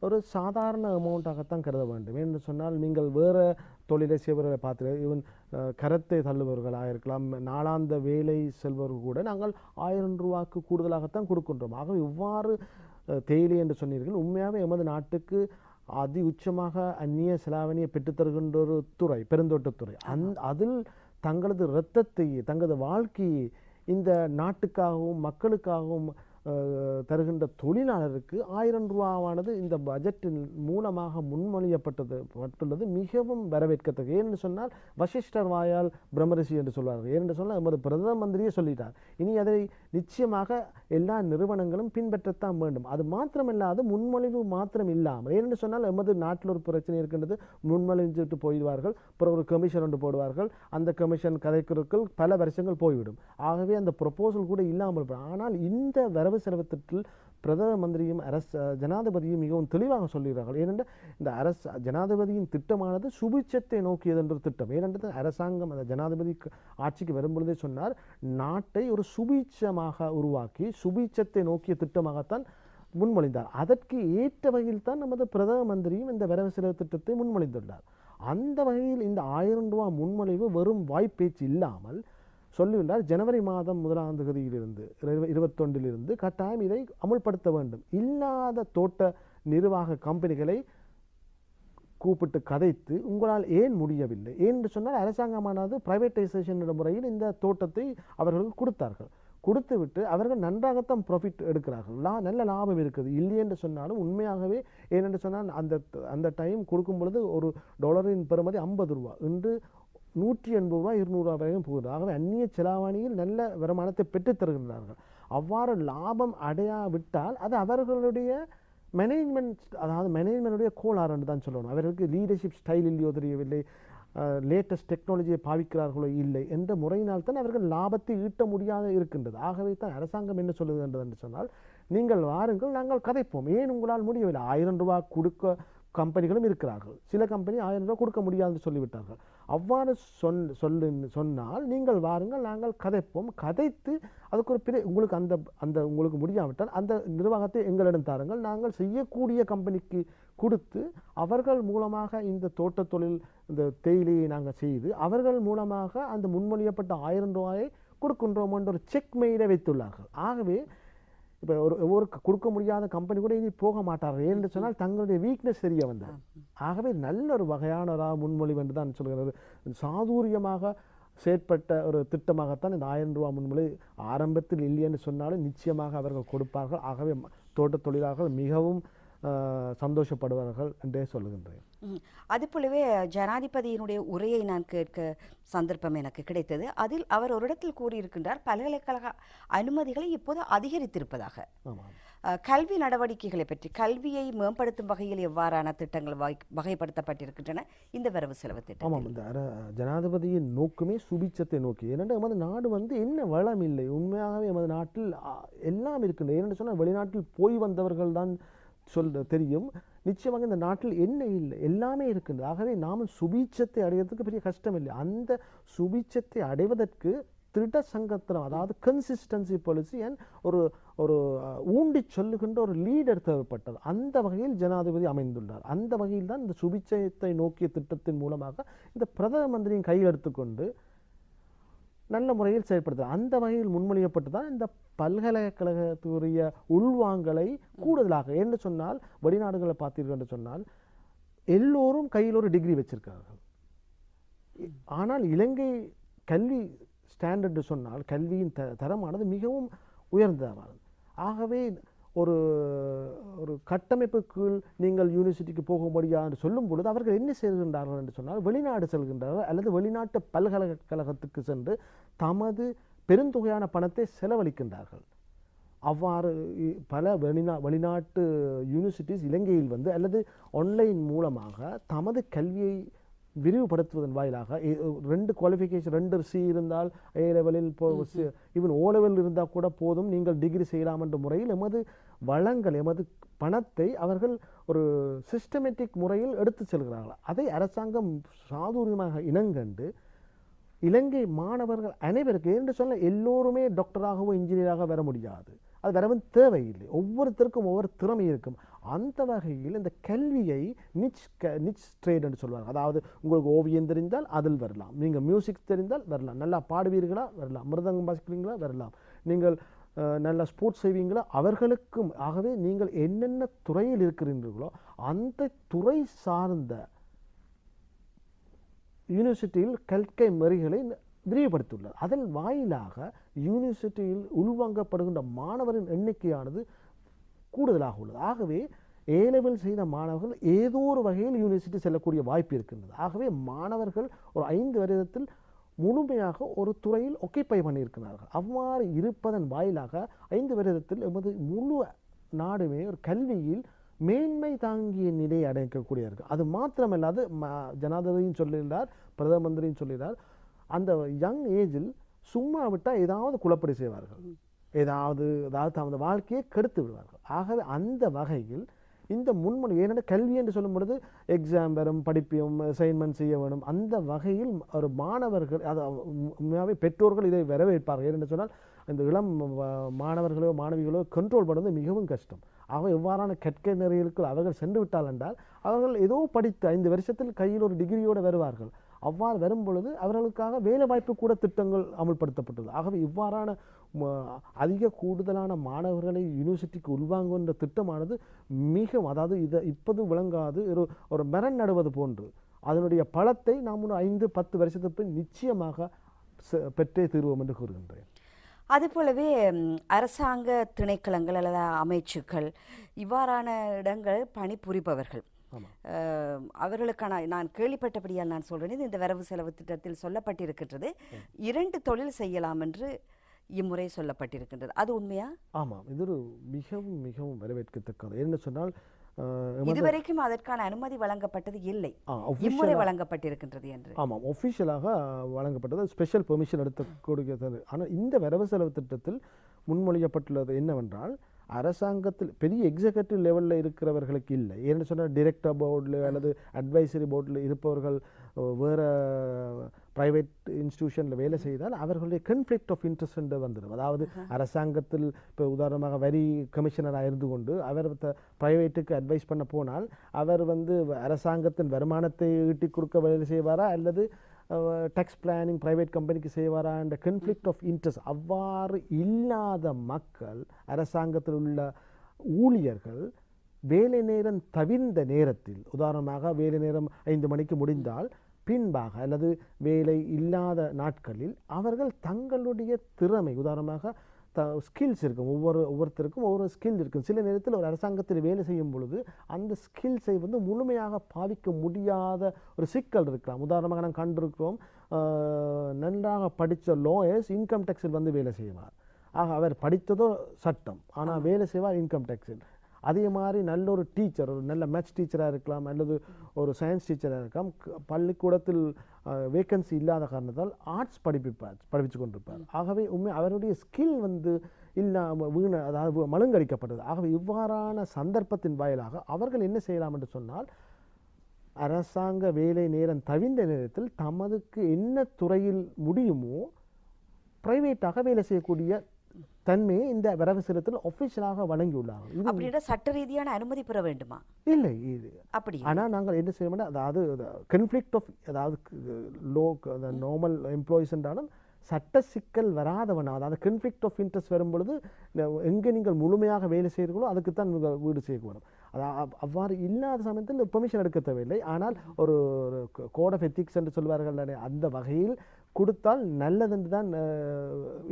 ஒரு சாதாரண அமௌண்ட்டாகத்தான் கருத வேண்டும். ஏன்னு சொன்னால் நீங்கள் வேறு தொழிலை செய்பவர்களை பார்த்து ஈவன் கரத்தை தள்ளுபவர்களாக இருக்கலாம், நாளாந்த வேலை செல்பவர்கள் கூட நாங்கள் 1000 ரூபாய்க்கு கூடுதலாகத்தான் கொடுக்கின்றோம். ஆகவே இவ்வாறு தேயிலை என்று சொன்னீர்கள், உண்மையாகவே எமது நாட்டுக்கு அதி உச்சமாக அந்நிய செலாவணியை பெற்றுத்தருகின்ற ஒரு துறை பெருந்தோட்டத்துறை. அதில் தங்களது இரத்தத்தை தங்களது வாழ்க்கையை இந்த நாட்டுக்காகவும் மக்களுக்காகவும் தருகின்ற தொழிலாளருக்கு 1000 ரூபாவானது இந்த பட்ஜெட்டின் மூலமாக பட்டுள்ளது மிகவும் வரவேற்கத்தக்க. ஏனென்று சொன்னால் வசிஷ்டர் வாயால் பிரம்மரிஷி என்று சொல்வார்கள். ஏனென்று சொன்னால் எமது பிரதம மந்திரியே சொல்லிட்டார். இனி அதை நிச்சயமாக எல்லா நிறுவனங்களும் பின்பற்றத்தான் வேண்டும். அது மாத்திரமில்லாது முன்மொழிவு மாத்திரம் இல்லாமல், ஏனென்று சொன்னால் எமது நாட்டில் ஒரு பிரச்சனை இருக்கின்றது. முன்மொழிஞ்சிட்டு போயிடுவார்கள், அப்புறம் ஒரு கமிஷன் ஒன்று போடுவார்கள். அந்த கமிஷன் கதைக்குள் பல வருஷங்கள் போய்விடும். ஆகவே அந்த ப்ரொபோசல் கூட இல்லாமல். ஆனால் இந்த வரவு செலவு திட்டத்தில் பிரதம மந்திரியும் ஜனாதிபதியும் மிகவும் தெளிவாக சொல்கிறார்கள். ஏனென்றால் இந்த ஜனாதிபதியின் திட்டமானது சுபிட்சத்தை நோக்கியது என்ற திட்டம். ஏனென்றால் அரசாங்கம் அந்த ஜனாதிபதி ஆட்சிக்கு வரும்பொழுதே சொன்னார், நாட்டை ஒரு சுபிட்சமாக உருவாக்கி சுபிட்சத்தை நோக்கிய திட்டமாகத்தான் முன்மொழிந்தார். அதற்கு ஏற்ற வகையில் தான் நமது பிரதம மந்திரியும் இந்த வரவு செலவு திட்டத்தை முன்மொழிந்துள்ளார். அந்த வகையில் இந்த 1000 ரூபாய் முன்மொழிவு வெறும் வாய்ப்பேச்சு இல்லாமல் சொல்லியுள்ளார். ஜனவரி மாதம் 1ஆம் தேதியிலிருந்து 21 கட்டாயம் இதை அமுல்படுத்த வேண்டும். இல்லாத தோட்ட நிர்வாக கம்பெனிகளை கூப்பிட்டு கதைத்து உங்களால் ஏன் முடியவில்லை என்று சொன்னால், அரசாங்கமானது பிரைவேட்டைசேஷன் முறையில் இந்த தோட்டத்தை அவர்கள் கொடுத்தார்கள். கொடுத்துவிட்டு அவர்கள் நன்றாகத்தான் ப்ராஃபிட் எடுக்கிறார்கள். நல்ல லாபம் இருக்குது இல்லை என்று சொன்னாலும் உண்மையாகவே. ஏனென்று சொன்னால் அந்த டைம் கொடுக்கும் பொழுது ஒரு டாலரின் பெறுமதி 50 ரூபா, இன்று 180 ரூபா 200 ரூபா வரைக்கும் போகுது. ஆகவே அந்நிய செலாவணியில் நல்ல வருமானத்தை பெற்றுத் தருகின்றார்கள். அவ்வாறு லாபம் அடையாவிட்டால் அது அவர்களுடைய மேனேஜ்மெண்ட், அதாவது மேனேஜ்மெண்ட்டுடைய கோளாறு என்று தான் சொல்லணும். அவர்களுக்கு லீடர்ஷிப் ஸ்டைல் இல்லையோ தெரியவில்லை, லேட்டஸ்ட் டெக்னாலஜியை பாவிக்கிறார்களோ இல்லை என்ற முறையினால் தான் அவர்கள் லாபத்தை ஈட்ட முடியாத இருக்கின்றது. ஆகவே தான் அரசாங்கம் என்ன சொல்லுகின்றது என்று சொன்னால், நீங்கள் வாருங்கள், நாங்கள் கதைப்போம். ஏன் உங்களால் முடியவில்லை? 1000 ரூபாய் கொடுக்க கம்பெனிகளும் இருக்கிறார்கள். சில கம்பெனி 1000 ரூபாய் கொடுக்க முடியாது சொல்லிவிட்டார்கள். அவ்வாறு சொன்னால் நீங்கள் வாருங்கள், நாங்கள் கதைப்போம். கதைத்து அதுக்கு ஒரு உங்களுக்கு அந்த உங்களுக்கு முடியாவிட்டால் அந்த நிர்வாகத்தை எங்களிடம் தாருங்கள், நாங்கள் செய்யக்கூடிய கம்பெனிக்கு கொடுத்து அவர்கள் மூலமாக இந்த தோட்ட தொழில் இந்த தேயிலையை நாங்கள் செய்து அவர்கள் மூலமாக அந்த முன்மொழியப்பட்ட 1000 ரூபாயை கொடுக்கின்றோம் என்ற ஒரு செக் மெயிலை வைத்துள்ளார்கள். ஆகவே இப்போ ஒரு கொடுக்க முடியாத கம்பெனி கூட இனி போக மாட்டார்கள். ஏன்னு சொன்னால் தங்களுடைய வீக்னஸ் தெரிய வந்தது. ஆகவே நல்ல ஒரு வகையான முன்மொழிவு என்று தான் சொல்கிறது. சாதுரியமாக செயற்பட்ட ஒரு திட்டமாகத்தான் இந்த 1000 ரூபாய் முன்மொழி. ஆரம்பத்தில் இல்லையென்று சொன்னாலும் நிச்சயமாக அவர்கள் கொடுப்பார்கள். ஆகவே தோட்ட தொழிலாளர்கள் மிகவும் சந்தோஷப்படுவார்கள் என்றே சொல்லுகின்றேன். அதுபோலவே ஜனாதிபதியினுடைய உரையை நான் கேட்க சந்தர்ப்பம் எனக்கு கிடைத்தது. அதில் அவர் ஒரு இடத்தில் கூறியிருக்கின்றார், பல்கலைக்கழக அனுமதிகளை இப்போது அதிகரித்திருப்பதாக. கல்வி நடவடிக்கைகளை பற்றி, கல்வியை மேம்படுத்தும் வகையில் எவ்வாறான திட்டங்கள் வகைப்படுத்தப்பட்டிருக்கின்றன இந்த வரவு செலவு திட்டம்? ஆமாம், இந்த ஜனாதிபதியின் நோக்கமே சுபிட்சத்தை நோக்கி. ஏனென்றால் எமது நாடு என்ன வளம் இல்லை, உண்மையாகவே எமது நாட்டில் எல்லாம் இருக்கின்றது. ஏனென்று சொன்னால் வெளிநாட்டில் போய் வந்தவர்கள் தான் தெரியும். நிச்சயமாக இந்த நாட்டில் என்ன இல்லை, எல்லாமே இருக்கின்றது. ஆகவே நாம் சுபீட்சத்தை அடைவதற்கு பெரிய கஷ்டம் இல்லை. அந்த சுபீட்சத்தை அடைவதற்கு திட சங்கத்திரம், அதாவது கன்சிஸ்டன்சி பாலிசி அண்ட் ஒரு ஊண்டி சொல்லுகின்ற ஒரு லீடர் தேவைப்பட்டது. அந்த வகையில் ஜனாதிபதி அமைந்துள்ளார். அந்த வகையில் தான் இந்த சுபீட்சத்தை நோக்கிய திட்டத்தின் மூலமாக இந்த பிரதம மந்திரியின் கையில் எடுத்துக்கொண்டு நல்ல முறையில் செயல்படுத்த அந்த வகையில் முன்மொழியப்பட்டு தான் இந்த பல்கலைக்கழகத்துடைய உள்வாங்கலை கூடுதலாக என்று சொன்னால், வெளிநாடுகளை பார்த்தீர்கள் என்று சொன்னால் எல்லோரும் கையில் ஒரு டிகிரி வச்சிருக்கிறார்கள். ஆனால் இலங்கை கல்வி ஸ்டாண்டர்டு சொன்னால் கல்வியின் தரமானது மிகவும் உயர்ந்ததானது. ஆகவே ஒரு கட்டமைப்பு கீழ் நீங்கள் யூனிவர்சிட்டிக்கு போக முடியாது என்று சொல்லும் பொழுது அவர்கள் என்ன செய்கின்றார்கள் என்று சொன்னால், வெளிநாடு செல்கின்றார்கள் அல்லது வெளிநாட்டு பல்கலைக்கழகத்துக்கு சென்று தமது பெருந்தொகையான பணத்தை செலவழிக்கின்றார்கள். அவ்வாறு பல வெளிநாட்டு யூனிவர்சிட்டிஸ் இலங்கையில் அல்லது ஆன்லைன் மூலமாக தமது கல்வியை விரிவுபடுத்துவதன் வாயிலாக 2 குவாலிஃபிகேஷன் 2 C இருந்தால் A லெவலில் ஈவன் O லெவலில் இருந்தால் கூட போதும், நீங்கள் டிகிரி செய்யலாம் என்ற முறையில் எமது வளங்கள் எமது பணத்தை அவர்கள் ஒரு சிஸ்டமேட்டிக் முறையில் எடுத்து செல்கிறார்கள். அதை அரசாங்கம் சாதுரியமாக இனங்கண்டு இலங்கை மாணவர்கள் அனைவருக்கு, என்று சொல்ல எல்லோருமே டாக்டராகவோ இன்ஜினியராக வர முடியாது, அது வரவும் தேவையில்லை. ஒவ்வொருத்தருக்கும் ஒவ்வொரு திறமை இருக்கும். அந்த வகையில் இந்த கல்வியை நிச் ட்ரேட் என்று சொல்வாங்க. அதாவது உங்களுக்கு ஓவியம் தெரிந்தால் அதில் வரலாம், நீங்கள் மியூசிக் தெரிந்தால் வரலாம், நல்லா பாடுவீர்களா வரலாம், மிருதங்கம் வாசிக்கிறீங்களா வரலாம், நீங்கள் நல்ல ஸ்போர்ட்ஸ் செய்வீங்களா அவர்களுக்கும். ஆகவே நீங்கள் என்னென்ன துறையில் இருக்கிறீர்களோ அந்த துறை சார்ந்த யூனிவர்சிட்டியில் கல்கை முறைகளை விரிவுபடுத்தியுள்ளார். அதன் வாயிலாக யூனிவர்சிட்டியில் உள்வாங்கப்படுகின்ற மாணவரின் எண்ணிக்கையானது கூடுதலாக உள்ளது. ஆகவே ஏ லெவல் செய்த மாணவர்கள் ஏதோ ஒரு வகையில் யூனிவர்சிட்டி செல்லக்கூடிய வாய்ப்பு இருக்கின்றது. ஆகவே மாணவர்கள் ஒரு 5 வருடத்தில் முழுமையாக ஒரு துறையில் ஒக்கிப்பை பண்ணியிருக்கிறார்கள். அவ்வாறு இருப்பதன் வாயிலாக 5 வருடத்தில் எமது முழு நாடுமே ஒரு கல்வியில் மேன்மை தாங்கிய நிலையை அடைக்கக்கூடிய இருக்கு. அது மாத்திரமல்லாது ஜனாதிபதியும் சொல்லியிருந்தார், பிரதம மந்திரியும் சொல்லியிருந்தார், அந்த யங் ஏஜில் சும்மா விட்டால் ஏதாவது குழப்படி செய்வார்கள், ஏதாவது தமது வாழ்க்கையை கெடுத்து விடுவார்கள். ஆகவே அந்த வகையில் இந்த முன்மொழி ஏனென்றால் கல்வி என்று சொல்லும் பொழுது எக்ஸாம் வரும், படிப்பியும் அசைன்மெண்ட் செய்ய வேணும். அந்த வகையில் ஒரு மாணவர்கள் அது உண்மையாகவே பெற்றோர்கள் இதை வரவேற்பார்கள். ஏனென்று சொன்னால் இந்த இளம் மாணவர்களோ மாணவிகளோ கண்ட்ரோல் பண்ணுறது மிகவும் கஷ்டம். ஆக எவ்வாறான கற்கை நெறிகளுக்கு அவர்கள் சென்று விட்டால் என்றால் அவர்கள் ஏதோ படித்து 5 வருஷத்தில் கையில் ஒரு டிகிரியோடு வருவார்கள். அவ்வாறு வரும் பொழுது அவர்களுக்காக வேலை வாய்ப்பு கூட திட்டங்கள் அமுல்படுத்தப்பட்டது. ஆகவே இவ்வாறான அதிக கூடுதலான மாணவர்களை யூனிவர்சிட்டிக்கு உள்வாங்குகின்ற திட்டமானது அதாவது இதை இப்போது விளங்காது ஒரு மரம் நடுவது போன்று அதனுடைய பலத்தை நாம் 5-10 வருஷத்துக்கு நிச்சயமாக பெற்றே தீர்வோம் என்று கூறுகின்றேன். அதுபோலவே அரசாங்க திணைக்களங்கள் அல்லது அமைச்சுக்கள் இவ்வாறான இடங்கள் பணிபுரிபவர்கள் அவர்களுக்கான நான் கேள்விப்பட்டபடியால் நான் சொல்கிறேன், இந்த வரவு செலவு திட்டத்தில் சொல்லப்பட்டிருக்கின்றது 2 தொழில் செய்யலாம் என்று இம்முறை சொல்லப்பட்டிருக்கின்றது. அது உண்மையா? ஆமாம், இது ஒரு மிகவும் மிகவும் வரவேற்கத்தக்கது. என்ன சொன்னால் இதுவரைக்கும் அதற்கான அனுமதி வழங்கப்பட்டது இல்லை, இம்முறை வழங்கப்பட்டிருக்கின்றது என்று. ஆமாம், ஒஃபிஷியலாக வழங்கப்பட்டது, ஸ்பெஷல் பெர்மிஷன் எடுத்துக்கூடியது. ஆனால் இந்த வரவு செலவு திட்டத்தில் முன்மொழியப்பட்டுள்ளது என்னவென்றால் அரசாங்கத்தில் பெரிய எக்ஸிகூட்டிவ் லெவலில் இருக்கிறவர்களுக்கு இல்லை. ஏன்னு சொன்னால் டிரெக்டர் போர்டில் அல்லது அட்வைசரி போர்டில் இருப்பவர்கள் வேறு ப்ரைவேட் இன்ஸ்டிடியூஷனில் வேலை செய்தால் அவர்களுடைய கன்ஃப்ளிக்ட் ஆஃப் இன்ட்ரெஸ்ட் வந்துடும். அதாவது அரசாங்கத்தில் இப்போ உதாரணமாக வரி கமிஷனராக இருந்து கொண்டு அவர் ப்ரைவேட்டுக்கு அட்வைஸ் பண்ண போனால் அவர் அரசாங்கத்தின் வருமானத்தை ஈட்டி கொடுக்க வேலை செய்வாரா அல்லது டேக்ஸ் பிளானிங் ப்ரைவேட் கம்பெனிக்கு செய்வாரா என்ற கன்ஃப்ளிக்ட் ஆஃப் இன்ட்ரெஸ்ட் அவ்வாறு இல்லாத மக்கள், அரசாங்கத்தில் உள்ள ஊழியர்கள் வேலை நேரம் தவிர்ந்த நேரத்தில், உதாரணமாக வேலை நேரம் 5 மணிக்கு முடிந்தால் பின்பாக அல்லது வேலை இல்லாத நாட்களில் அவர்கள் தங்களுடைய திறமை, உதாரணமாக ஸ்கில்ஸ் இருக்கும், ஒவ்வொருத்தருக்கும் ஒவ்வொரு ஸ்கில் இருக்கும். சில நேரத்தில் ஒரு அரசாங்கத்தில் வேலை செய்யும் பொழுது அந்த ஸ்கில்ஸை முழுமையாக பாவிக்க முடியாத ஒரு சிக்கல் இருக்கலாம். உதாரணமாக நாம் கண்டிருக்கிறோம், நன்றாக படித்த லாயர்ஸ் இன்கம் டேக்ஸில் வேலை செய்வார். ஆக அவர் படித்ததோ சட்டம், ஆனால் வேலை செய்வார் இன்கம் டேக்ஸில். அதே மாதிரி நல்ல ஒரு டீச்சர், ஒரு நல்ல மேத்ஸ் டீச்சராக இருக்கலாம் அல்லது ஒரு சயின்ஸ் டீச்சராக இருக்கலாம், பள்ளிக்கூடத்தில் வேக்கன்சி இல்லாத காரணத்தால் ஆர்ட்ஸ் படிப்பிச்சு கொண்டிருப்பார். ஆகவே அவருடைய ஸ்கில் இல்லாமல் அதாவது மழுங்கடிக்கப்பட்டது. ஆகவே இவ்வாறான சந்தர்ப்பத்தின் வாயிலாக அவர்கள் என்ன செய்யலாம் என்று சொன்னால், அரசாங்க வேலை நேரம் தவிர்ந்த நேரத்தில் தமதுக்கு என்ன துறையில் முடியுமோ பிரைவேட்டாக வேலை செய்யக்கூடிய தன்மையை இந்த வரவு செலுத்தல் ஒஃபிஷியலாக வழங்கியுள்ளார்கள். அப்படின்னா சட்ட ரீதியான அனுமதி பெற வேண்டுமா? இல்லை, இது அப்படி. ஆனால் நாங்கள் என்ன செய்ய வேண்டாம், அதாவது கன்ஃப்ளிக்ட் ஆஃப், அதாவது நார்மல் எம்ப்ளாயிஸ் என்றாலும் சட்ட சிக்கல் வராதவனா, அதாவது கன்ஃப்ளிக்ட் ஆஃப் இன்ட்ரெஸ்ட் வரும் பொழுது எங்கே நீங்கள் முழுமையாக வேலை செய்கிறீர்களோ அதுக்குத்தான் நீங்கள் வீடு செய்ய வேணும். அவ்வாறு இல்லாத சமயத்தில் பெர்மிஷன் எடுக்க தேவையில்லை. ஆனால் ஒரு கோட் ஆஃப் எத்திக்ஸ் என்று சொல்வார்கள், அந்த வகையில் கொடுத்தால் நல்லதென்று தான்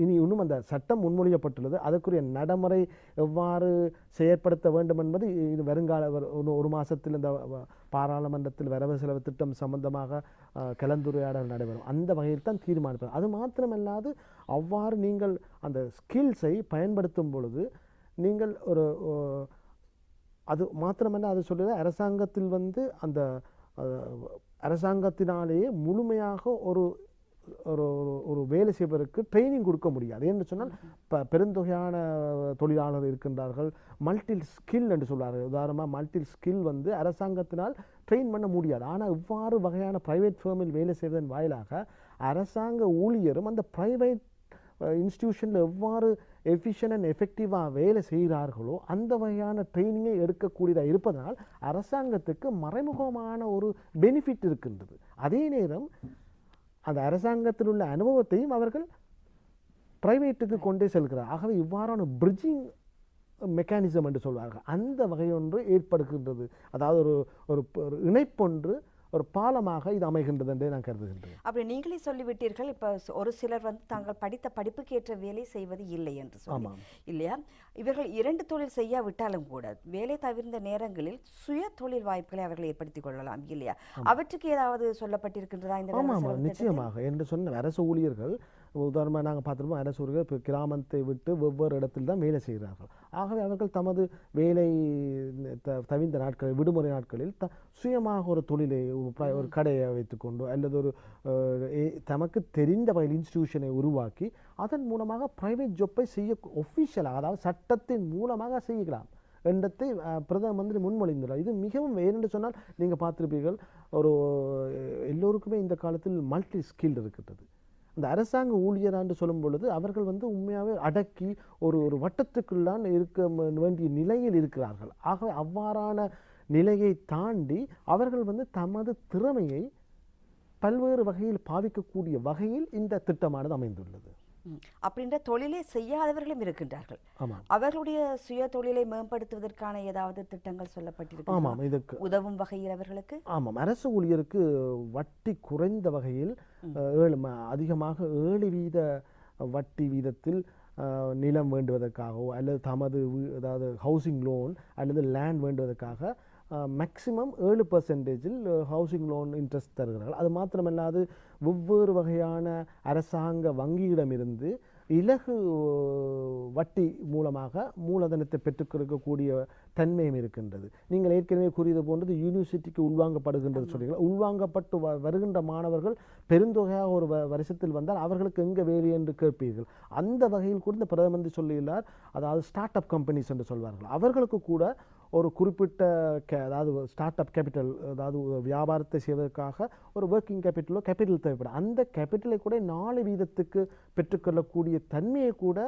இனி இன்னும் அந்த சட்டம் முன்மொழியப்பட்டுள்ளது. அதற்குரிய நடைமுறை எவ்வாறு செயற்படுத்த வேண்டும் என்பது இது வருங்கால ஒரு மாதத்தில் இந்த பாராளுமன்றத்தில் வரவு செலவு திட்டம் சம்பந்தமாக கலந்துரையாடல் நடைபெறும். அந்த வகையில் தான் தீர்மானிப்பது. அது மாத்திரமல்லாது அவ்வாறு நீங்கள் அந்த ஸ்கில்ஸை பயன்படுத்தும் பொழுது நீங்கள் ஒரு அது மாத்திரமல்ல, அது சொல்லுது அரசாங்கத்தில் அந்த அரசாங்கத்தினாலேயே முழுமையாக ஒரு ஒரு வேலை செய்வதற்கு ட்ரைனிங் கொடுக்க முடியாது. என்று சொன்னால் பெருந்தொகையான தொழிலாளர்கள் இருக்கின்றார்கள், மல்டி ஸ்கில் என்று சொல்வார்கள். உதாரணமாக மல்டி ஸ்கில் அரசாங்கத்தினால் ட்ரெயின் பண்ண முடியாது. ஆனால் இவ்வாறு வகையான ப்ரைவேட் ஃபேமில் வேலை செய்வதன் வாயிலாக அரசாங்க ஊழியரும் அந்த ப்ரைவேட் இன்ஸ்டிடியூஷனில் எவ்வாறு எஃபிஷியன்ட் அண்ட் எஃபெக்டிவாக வேலை செய்கிறார்களோ அந்த வகையான ட்ரைனிங்கை எடுக்கக்கூடியதாக இருப்பதனால் அரசாங்கத்துக்கு மறைமுகமான ஒரு பெனிஃபிட் இருக்கின்றது. அதே நேரம் அந்த அரசாங்கத்தில் உள்ள அனுபவத்தையும் அவர்கள் பிரைவேட்டுக்கு கொண்டே செல்கிறார். ஆகவே இவ்வாறான பிரிட்ஜிங் மெக்கானிசம் என்று சொல்வார்கள், அந்த வகையொன்று ஏற்படுகின்றது. அதாவது ஒரு இணைப்பொன்று ஒரு பாலமாக இது அமைகின்றது என்றே நான் கருதுகின்றேன். அப்படி நீங்களே சொல்லிவிட்டீர்கள், இப்போ ஒரு சிலர் வந்து தாங்கள் படித்த படிப்புக்கு ஏற்ற வேலை செய்வது இல்லை என்று சொல்லி, ஆமாம். இல்லையா? இவர்கள் 2 தொழில் செய்யாவிட்டாலும் கூட வேலை தவிர்ந்த நேரங்களில் சுய தொழில் வாய்ப்புகளை அவர்கள் ஏற்படுத்திக் கொள்ளலாம், இல்லையா? அவற்றுக்கு ஏதாவது சொல்லப்பட்டிருக்கின்றதா இந்த ஆமாம் வரவு ஆமாம் செலவு திட்டத்தில்? நிச்சயமாக என்று சொன்ன அரசு ஊழியர்கள் உதாரணமாக நாங்கள் பார்த்துருப்போம், அரசு ஊழியர்கள் இப்போ கிராமத்தை விட்டு வெவ்வேறு இடத்தில் தான் வேலை செய்கிறார்கள். ஆகவே அவர்கள் தமது வேலை தவிர்ந்த நாட்களில் விடுமுறை நாட்களில் சுயமாக ஒரு தொழிலை ஒரு கடையை வைத்துக்கொண்டு அல்லது ஒரு தமக்கு தெரிந்த வகையில் இன்ஸ்டிடியூஷனை உருவாக்கி அதன் மூலமாக பிரைவேட் ஜாப்பை செய்ய ஒஃபிஷியலாக, அதாவது சட்டத்தின் மூலமாக செய்யலாம் என்றதை பிரதம மந்திரி முன்மொழிந்துள்ளார். இது மிகவும் ஏனென்று சொன்னால் நீங்கள் பார்த்திருப்பீர்கள், ஒரு எல்லோருக்குமே இந்த காலத்தில் மல்டி ஸ்கில் இருக்கிறது. அந்த அரசாங்க ஊழியரான்னு சொல்லும் பொழுது அவர்கள் வந்து உண்மையாகவே அடக்கி ஒரு வட்டத்துக்குள்ளான் இருக்க வேண்டிய நிலையில் இருக்கிறார்கள். ஆகவே அவ்வாறான நிலையை தாண்டி அவர்கள் வந்து தமது திறமையை பல்வேறு வகையில் பாவிக்கக்கூடிய வகையில் இந்த திட்டமானது அமைந்துள்ளது. அப்படின்ற தொழிலை செய்யாதவர்களும் இருக்கின்றார்கள். அவர்களுடைய சுய தொழிலை மேம்படுத்துவதற்கான ஏதாவது திட்டங்கள் சொல்லப்பட்டிருக்கு? ஆமாம், இதுக்கு உதவும் வகையில் அவர்களுக்கு. ஆமாம், அரசு ஊழியருக்கு வட்டி குறைந்த வகையில் அதிகமாக 7% வட்டி வீதத்தில் நிலம் வேண்டுவதற்காகவோ அல்லது தமது அதாவது ஹவுசிங் லோன் அல்லது லேண்ட் வேண்டுவதற்காக மேக்சிமம் 7% ஹவுசிங் லோன் இன்ட்ரெஸ்ட் தருகிறார்கள். அது மாத்திரமல்லாது வெவ்வேறு வகையான அரசாங்க வங்கியிடமிருந்து இலகு வட்டி மூலமாக மூலதனத்தை பெற்றுக்கொடுக்கக்கூடிய தன்மையும் இருக்கின்றது. நீங்கள் ஏற்கனவே கூறியது போன்றது யூனிவர்சிட்டிக்கு உள்வாங்கப்படுகின்றது சொல்றீர்கள். உள்வாங்கப்பட்டு வருகின்ற மாணவர்கள் பெருந்தொகையாக ஒரு வருஷத்தில் வந்தால் அவர்களுக்கு எங்கே வேலை என்று கேட்பீர்கள். அந்த வகையில் கூட இந்த பிரதம மந்திரி சொல்லியுள்ளார், அதாவது ஸ்டார்ட் அப் கம்பெனிஸ் என்று சொல்வார்கள். அவர்களுக்கு கூட ஒரு குறிப்பிட்ட அதாவது ஸ்டார்ட் அப் கேபிட்டல், அதாவது வியாபாரத்தை செய்வதற்காக ஒரு ஒர்க்கிங் கேபிட்டல் தேவைப்படும். அந்த கேபிட்டலை கூட 4% பெற்றுக்கொள்ளக்கூடிய தன்மையை கூட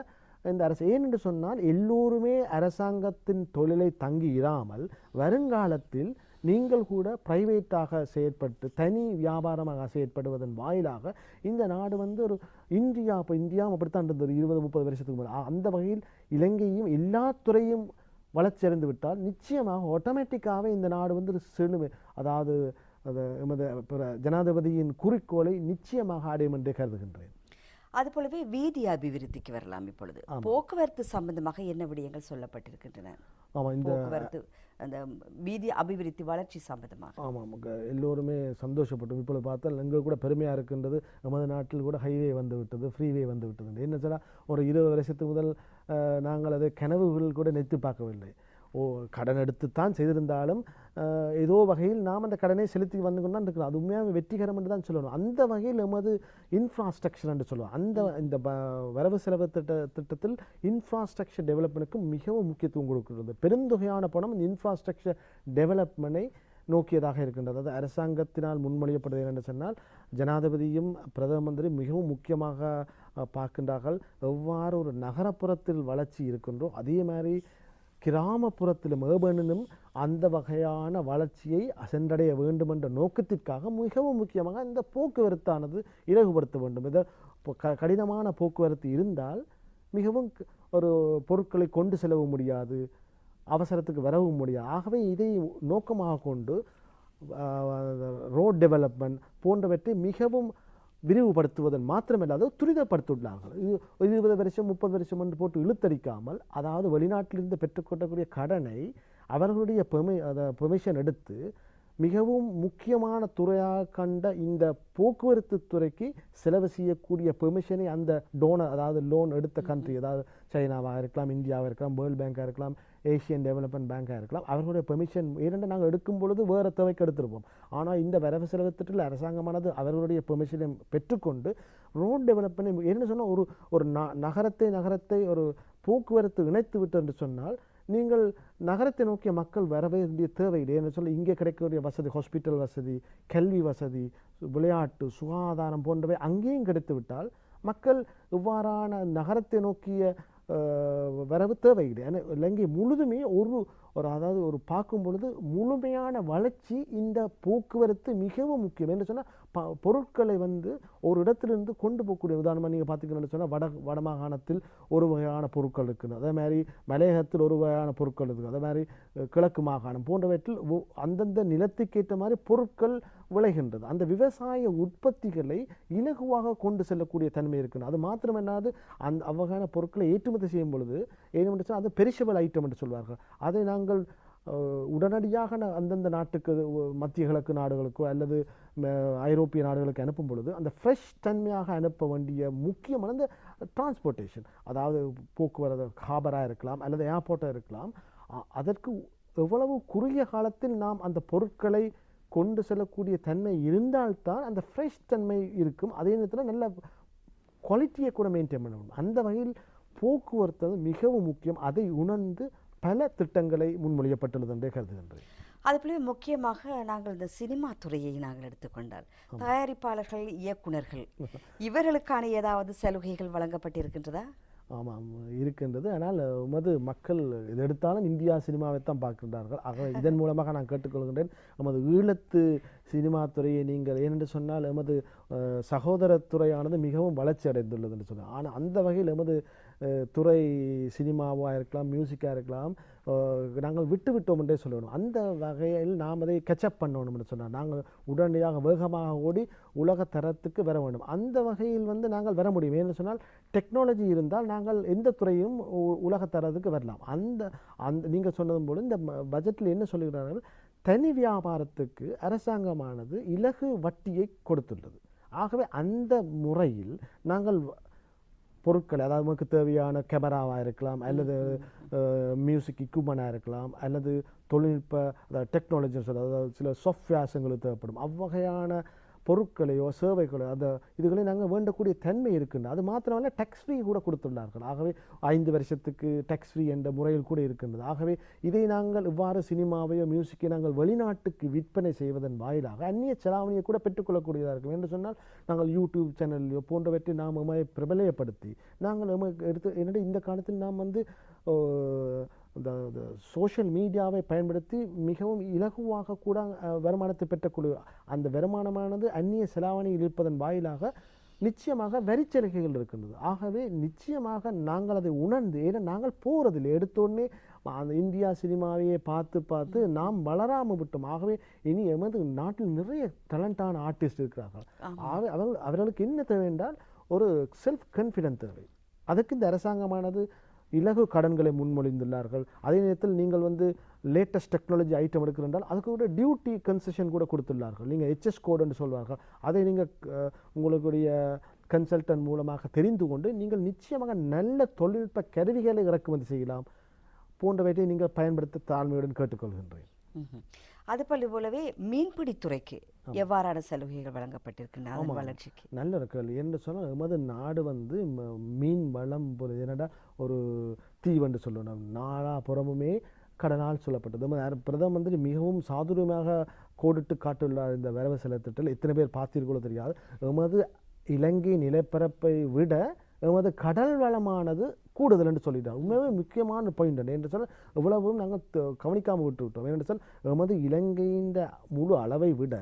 இந்த அரசு, ஏனென்று சொன்னால் எல்லோருமே அரசாங்கத்தின் தொழிலை தங்கி இராமல் வருங்காலத்தில் நீங்கள் கூட பிரைவேட்டாக செயற்பட்டு தனி வியாபாரமாக செயற்படுவதன் வாயிலாக இந்த நாடு வந்து ஒரு இந்தியா அப்படித்தான் இருந்தது 20-30 வருஷத்துக்கு முன்னாடி. அந்த வகையில் இலங்கையும் எல்லா துறையும் வளர்ச்சியடைந்து விட்டால் நிச்சயமாக ஆட்டோமேட்டிக்காகவே இந்த நாடு வந்து செழுமை, அதாவது ஜனாதிபதியின் குறிக்கோளை நிச்சயமாக அடையும் என்று கருதுகின்றேன். அதுபோலவே வீதி அபிவிருத்திக்கு வரலாம். இப்பொழுது போக்குவரத்து சம்பந்தமாக என்ன விடயங்கள் சொல்லப்பட்டிருக்கின்றன? போக்குவரத்து அந்த வீதி அபிவிருத்தி வளர்ச்சி சம்பந்தமாக. ஆமாம், எல்லோருமே சந்தோஷப்பட்டோம். இப்பொழுது பார்த்தால் எங்கள் கூட பெருமையாக இருக்கின்றது, நமது நாட்டில் கூட ஹைவே வந்து விட்டது, ஃப்ரீவே வந்து விட்டது. என்ன சொன்னால் ஒரு 20 வருஷத்துக்கு முதல் நாங்கள் அதை கனவுகள் கூட நினைத்து பார்க்கவில்லை. கடன் எடுத்துத்தான் செய்திருந்தாலும் ஏதோ வகையில் நாம் அந்த கடனை செலுத்தி வந்து கொண்டு தான் இருக்கிறோம். அது உண்மையாக வெற்றிகரம் என்று தான் சொல்லணும். அந்த வகையில் எமது இன்ஃப்ராஸ்ட்ரக்சர் என்று சொல்லுவோம். இந்த வரவு செலவு திட்டத்தில் இன்ஃப்ராஸ்ட்ரக்சர் டெவலப்மெண்ட்டுக்கு மிகவும் முக்கியத்துவம் கொடுக்கிறது. பெருந்தொகையான பணம் இந்த இன்ஃப்ராஸ்ட்ரக்சர் டெவலப்மெண்ட்டை நோக்கியதாக இருக்கின்றது. அதாவது அரசாங்கத்தினால் முன்மொழியப்படுவது என்று சொன்னால் ஜனாதிபதியும் பிரதம மந்திரி மிகவும் முக்கியமாக பார்க்கின்றார்கள். எவ்வாறு ஒரு நகரப்புறத்தில் வளர்ச்சி இருக்கின்றோ அதே மாதிரி கிராமப்புறத்திலும் ஏர்பனிலும் அந்த வகையான வளர்ச்சியை சென்றடைய வேண்டும் என்ற நோக்கத்திற்காக மிகவும் முக்கியமாக இந்த போக்குவரத்தானது இலகுபடுத்த வேண்டும். இதை கடினமான போக்குவரத்து இருந்தால் மிகவும் ஒரு பொருட்களை கொண்டு செல்லவும் முடியாது, அவசரத்துக்கு வரவும் முடியாது. ஆகவே இதை நோக்கமாக கொண்டு ரோட் டெவலப்மெண்ட் போன்றவற்றை மிகவும் விரிவுபடுத்துவதன் மாத்திரமில்லாத துரிதப்படுத்தியுள்ளார்கள். 20 வருஷம் 30 வருஷம் என்று போட்டு இழுத்தடிக்காமல், அதாவது வெளிநாட்டிலிருந்து பெற்றுக்கொள்ளக்கூடிய கடனை அவர்களுடைய பெர்மிஷன் எடுத்து மிகவும் முக்கியமான துறையாக கண்ட இந்த போக்குவரத்து துறைக்கு செலவு செய்யக்கூடிய பெர்மிஷனை அந்த டோனர், அதாவது லோன் எடுத்த கண்ட்ரி, அதாவது சைனாவாக இருக்கலாம், இந்தியாவாக இருக்கலாம், வேர்ல்டு பேங்காக இருக்கலாம், ஏஷியன் டெவலப்மெண்ட் பேங்காக இருக்கலாம், அவர்களுடைய பெர்மிஷன் இரண்டு நாங்கள் எடுக்கும் பொழுது வேறு தேவைக்கு எடுத்திருப்போம். ஆனால் இந்த வரவு செலவு திட்டத்தில் அரசாங்கமானது அவர்களுடைய பெர்மிஷனை பெற்றுக்கொண்டு ரோட் டெவலப்மெண்ட் என்ன சொன்னால் ஒரு நகரத்தை ஒரு போக்குவரத்து இணைத்து விட்டு என்று சொன்னால் நீங்கள் நகரத்தை நோக்கிய மக்கள் வர வேண்டிய தேவையில்லை என்று சொல்லி இங்கே கிடைக்கக்கூடிய வசதி, ஹாஸ்பிட்டல் வசதி, கல்வி வசதி, விளையாட்டு, சுகாதாரம் போன்றவை அங்கேயும் கிடைத்து விட்டால் மக்கள் இவ்வாறான நகரத்தை நோக்கிய வரவு தேவையில்லை. ஏன்னா இலங்கை முழுதுமே ஒரு அதாவது ஒரு பார்க்கும் பொழுது முழுமையான வளர்ச்சி இந்த போக்குவரத்து மிகவும் முக்கியம். என்று சொன்னால் பொருட்களை வந்து ஒரு இடத்திலிருந்து கொண்டு போகக்கூடிய, உதாரணமாக நீங்கள் பார்த்தீங்கன்னு சொன்னால் வடமாகாணத்தில் ஒரு வகையான பொருட்கள் இருக்குது, அதே மாதிரி மலையகத்தில் ஒரு வகையான பொருட்கள் இருக்குது, அதே மாதிரி கிழக்கு மாகாணம் போன்றவற்றில் அந்தந்த நிலத்துக்கேற்ற மாதிரி பொருட்கள் விளைகின்றது. அந்த விவசாய உற்பத்திகளை இலகுவாக கொண்டு செல்லக்கூடிய தன்மை இருக்குது. அது மாத்திரமல்லாது அந்த அவ்வகையான பொருட்களை ஏற்றுமதி செய்யும் பொழுது ஏன்னு சொன்னால் அது பெரிஷபிள் ஐட்டம் என்று சொல்வார்கள். அதை நாங்கள் உடனடியாக அந்தந்த நாட்டுக்கு, மத்திய கிழக்கு நாடுகளுக்கோ அல்லது ஐரோப்பிய நாடுகளுக்கு அனுப்பும் பொழுது அந்த ஃப்ரெஷ் தன்மையாக அனுப்ப வேண்டிய முக்கியமான அந்த டிரான்ஸ்போர்ட்டேஷன், அதாவது போக்குவரத்து ஹார்பராக இருக்கலாம் அல்லது ஏர்போர்ட்டாக இருக்கலாம், அதற்கு எவ்வளவு குறுகிய காலத்தில் நாம் அந்த பொருட்களை கொண்டு செல்லக்கூடிய தன்மை இருந்தால்தான் அந்த ஃப்ரெஷ் தன்மை இருக்கும். அதே நேரத்தில் நல்ல குவாலிட்டியை கூட மெயின்டைன் பண்ண முடியும். அந்த வகையில் போக்குவரத்து மிகவும் முக்கியம். அதை உணர்ந்து பல திட்டங்களை முன்மொழியப்பட்டுள்ளது என்றே கருதுகின்றேன். அதுபோல முக்கியமாக நாங்கள் இந்த சினிமா துறையை நாங்கள் எடுத்துக்கொண்டால் தயாரிப்பாளர்கள், இயக்குனர்கள் இவர்களுக்கான ஏதாவது சலுகைகள் வழங்கப்பட்டிருக்கின்றதா? ஆமாம், இருக்கின்றது. ஆனால் மக்கள் எது எடுத்தாலும் இந்தியா சினிமாவை தான் பார்க்கின்றார்கள். ஆக இதன் மூலமாக நான் கேட்டுக்கொள்கின்றேன், நமது ஈழத்து சினிமா துறையை நீங்கள் ஏனென்று சொன்னால் எமது சகோதரத்துறையானது மிகவும் வளர்ச்சி அடைந்துள்ளது என்று சொன்னார். ஆனால் அந்த வகையில் எமது துறை சினிமாவாக இருக்கலாம், மியூசிக்காக இருக்கலாம், நாங்கள் விட்டோம் என்றே சொல்லணும். அந்த வகையில் நாம் அதை கெச்சப் பண்ணணும் என்று சொன்னால் நாங்கள் உடனடியாக வேகமாக ஓடி உலக தரத்துக்கு வர வேண்டும். அந்த வகையில் நாங்கள் வர முடியும். ஏன்னு சொன்னால் டெக்னாலஜி இருந்தால் நாங்கள் எந்த துறையும் உலக தரத்துக்கு வரலாம். அந்த நீங்கள் சொன்னதும் போல இந்த பட்ஜெட்டில் என்ன சொல்லுகிறார்கள், தனி வியாபாரத்துக்கு அரசாங்கமானது இலகு வட்டியை கொடுத்துள்ளது. ஆகவே அந்த முறையில் நாங்கள் பொருட்கள், அதாவது நமக்கு தேவையான கேமராவாக இருக்கலாம் அல்லது மியூசிக் எக்யூப்மெண்ட்டாக இருக்கலாம் அல்லது தொழில்நுட்ப, அதாவது டெக்னாலஜி, அதாவது சில சாஃப்ட்வேர்ஸுங்களுக்கு தேவைப்படும் அவ்வகையான பொருட்களையோ சேவைகளோ இதுகளை நாங்கள் வேண்டக்கூடிய தன்மை இருக்கின்றது. அது மாத்திரமல்ல, டேக்ஸ் ஃப்ரீ கூட கொடுத்துள்ளார்கள். ஆகவே 5 வருஷத்துக்கு டேக்ஸ் ஃப்ரீ என்ற முறையில் கூட இருக்கின்றது. ஆகவே இதை நாங்கள் இவ்வாறு சினிமாவையோ மியூசிக்கை நாங்கள் வெளிநாட்டுக்கு விற்பனை செய்வதன் வாயிலாக அந்நிய செலாவணியை கூட பெற்றுக்கொள்ளக்கூடியதாக இருக்கும். என்று சொன்னால் நாங்கள் யூடியூப் சேனல்லையோ போன்றவற்றை நாம் பிரபலப்படுத்தி நாங்கள் என்னுடைய இந்த காலத்தில் நாம் இந்த சோஷியல் மீடியாவை பயன்படுத்தி மிகவும் இலகுவாக கூட வருமானத்தை பெற்றக்கூடிய அந்த வருமானமானது அந்நிய செலாவணியில் இருப்பதன் வாயிலாக நிச்சயமாக வரிச்சலுகைகள் இருக்கின்றது. ஆகவே நிச்சயமாக நாங்கள் அதை உணர்ந்து, ஏன்னா நாங்கள் போகிறதில்லை, எடுத்தோடனே அந்த இந்தியா சினிமாவையே பார்த்து நாம் வளராமல் விட்டோம். ஆகவே இனி எமது நாட்டில் நிறைய டேலண்டான ஆர்டிஸ்ட் இருக்கிறார்கள். ஆகவே அவர்களுக்கு என்ன தேவை என்றால் ஒரு செல்ஃப் கான்ஃபிடென்ட் தேவை. அதுக்கு இந்த அரசாங்கமானது இலகு கடன்களை முன்மொழிந்துள்ளார்கள். அதே நேரத்தில் நீங்கள் லேட்டஸ்ட் டெக்னாலஜி ஐட்டம் எடுக்கிறதால் அதுக்கு கூட டியூட்டி கன்செஷன் கூட கொடுத்துள்ளார்கள். நீங்கள் HS கோட் என்று சொல்வார்கள். அதை நீங்கள் உங்களுடைய கன்சல்டன்ட் மூலமாக தெரிந்து கொண்டு நீங்கள் நிச்சயமாக நல்ல தொழில்நுட்ப கருவிகளை இறக்குமதி செய்யலாம் போன்றவற்றை நீங்கள் பயன்படுத்த தாழ்மையுடன் கேட்டுக்கொள்கின்றேன். அதுபோலவே மீன்பிடித்துறைக்கு எவ்வாறான சலுகைகள் வழங்கப்பட்டிருக்கின்றன வளர்ச்சிக்கு? நல்ல கேள்வி. என்று சொன்னால் எமது நாடு மீன் வளம் போல, என்னடா ஒரு தீவென்று சொல்லணும், நாலாபுறமுமே கடனால் சொல்லப்பட்டது. பிரதம மந்திரி மிகவும் சாதுரியமாக கோடிட்டு காட்டுள்ளார் இந்த வரவு செலவு திட்டத்தில். எத்தனை பேர் பார்த்தீர்களோ தெரியாது. எமது இலங்கை நிலப்பரப்பை விட எமது கடல் வளமானது கூடுதல் என்று சொல்லிட்டார். உண்மையாகவே முக்கியமான பாயிண்ட் என்று சொன்னால் எவ்வளவும் நாங்கள் கவனிக்காமல் விட்டுவிட்டோம். ஏனென்று சொன்னால் எமது இலங்கையின் முழு அளவை விட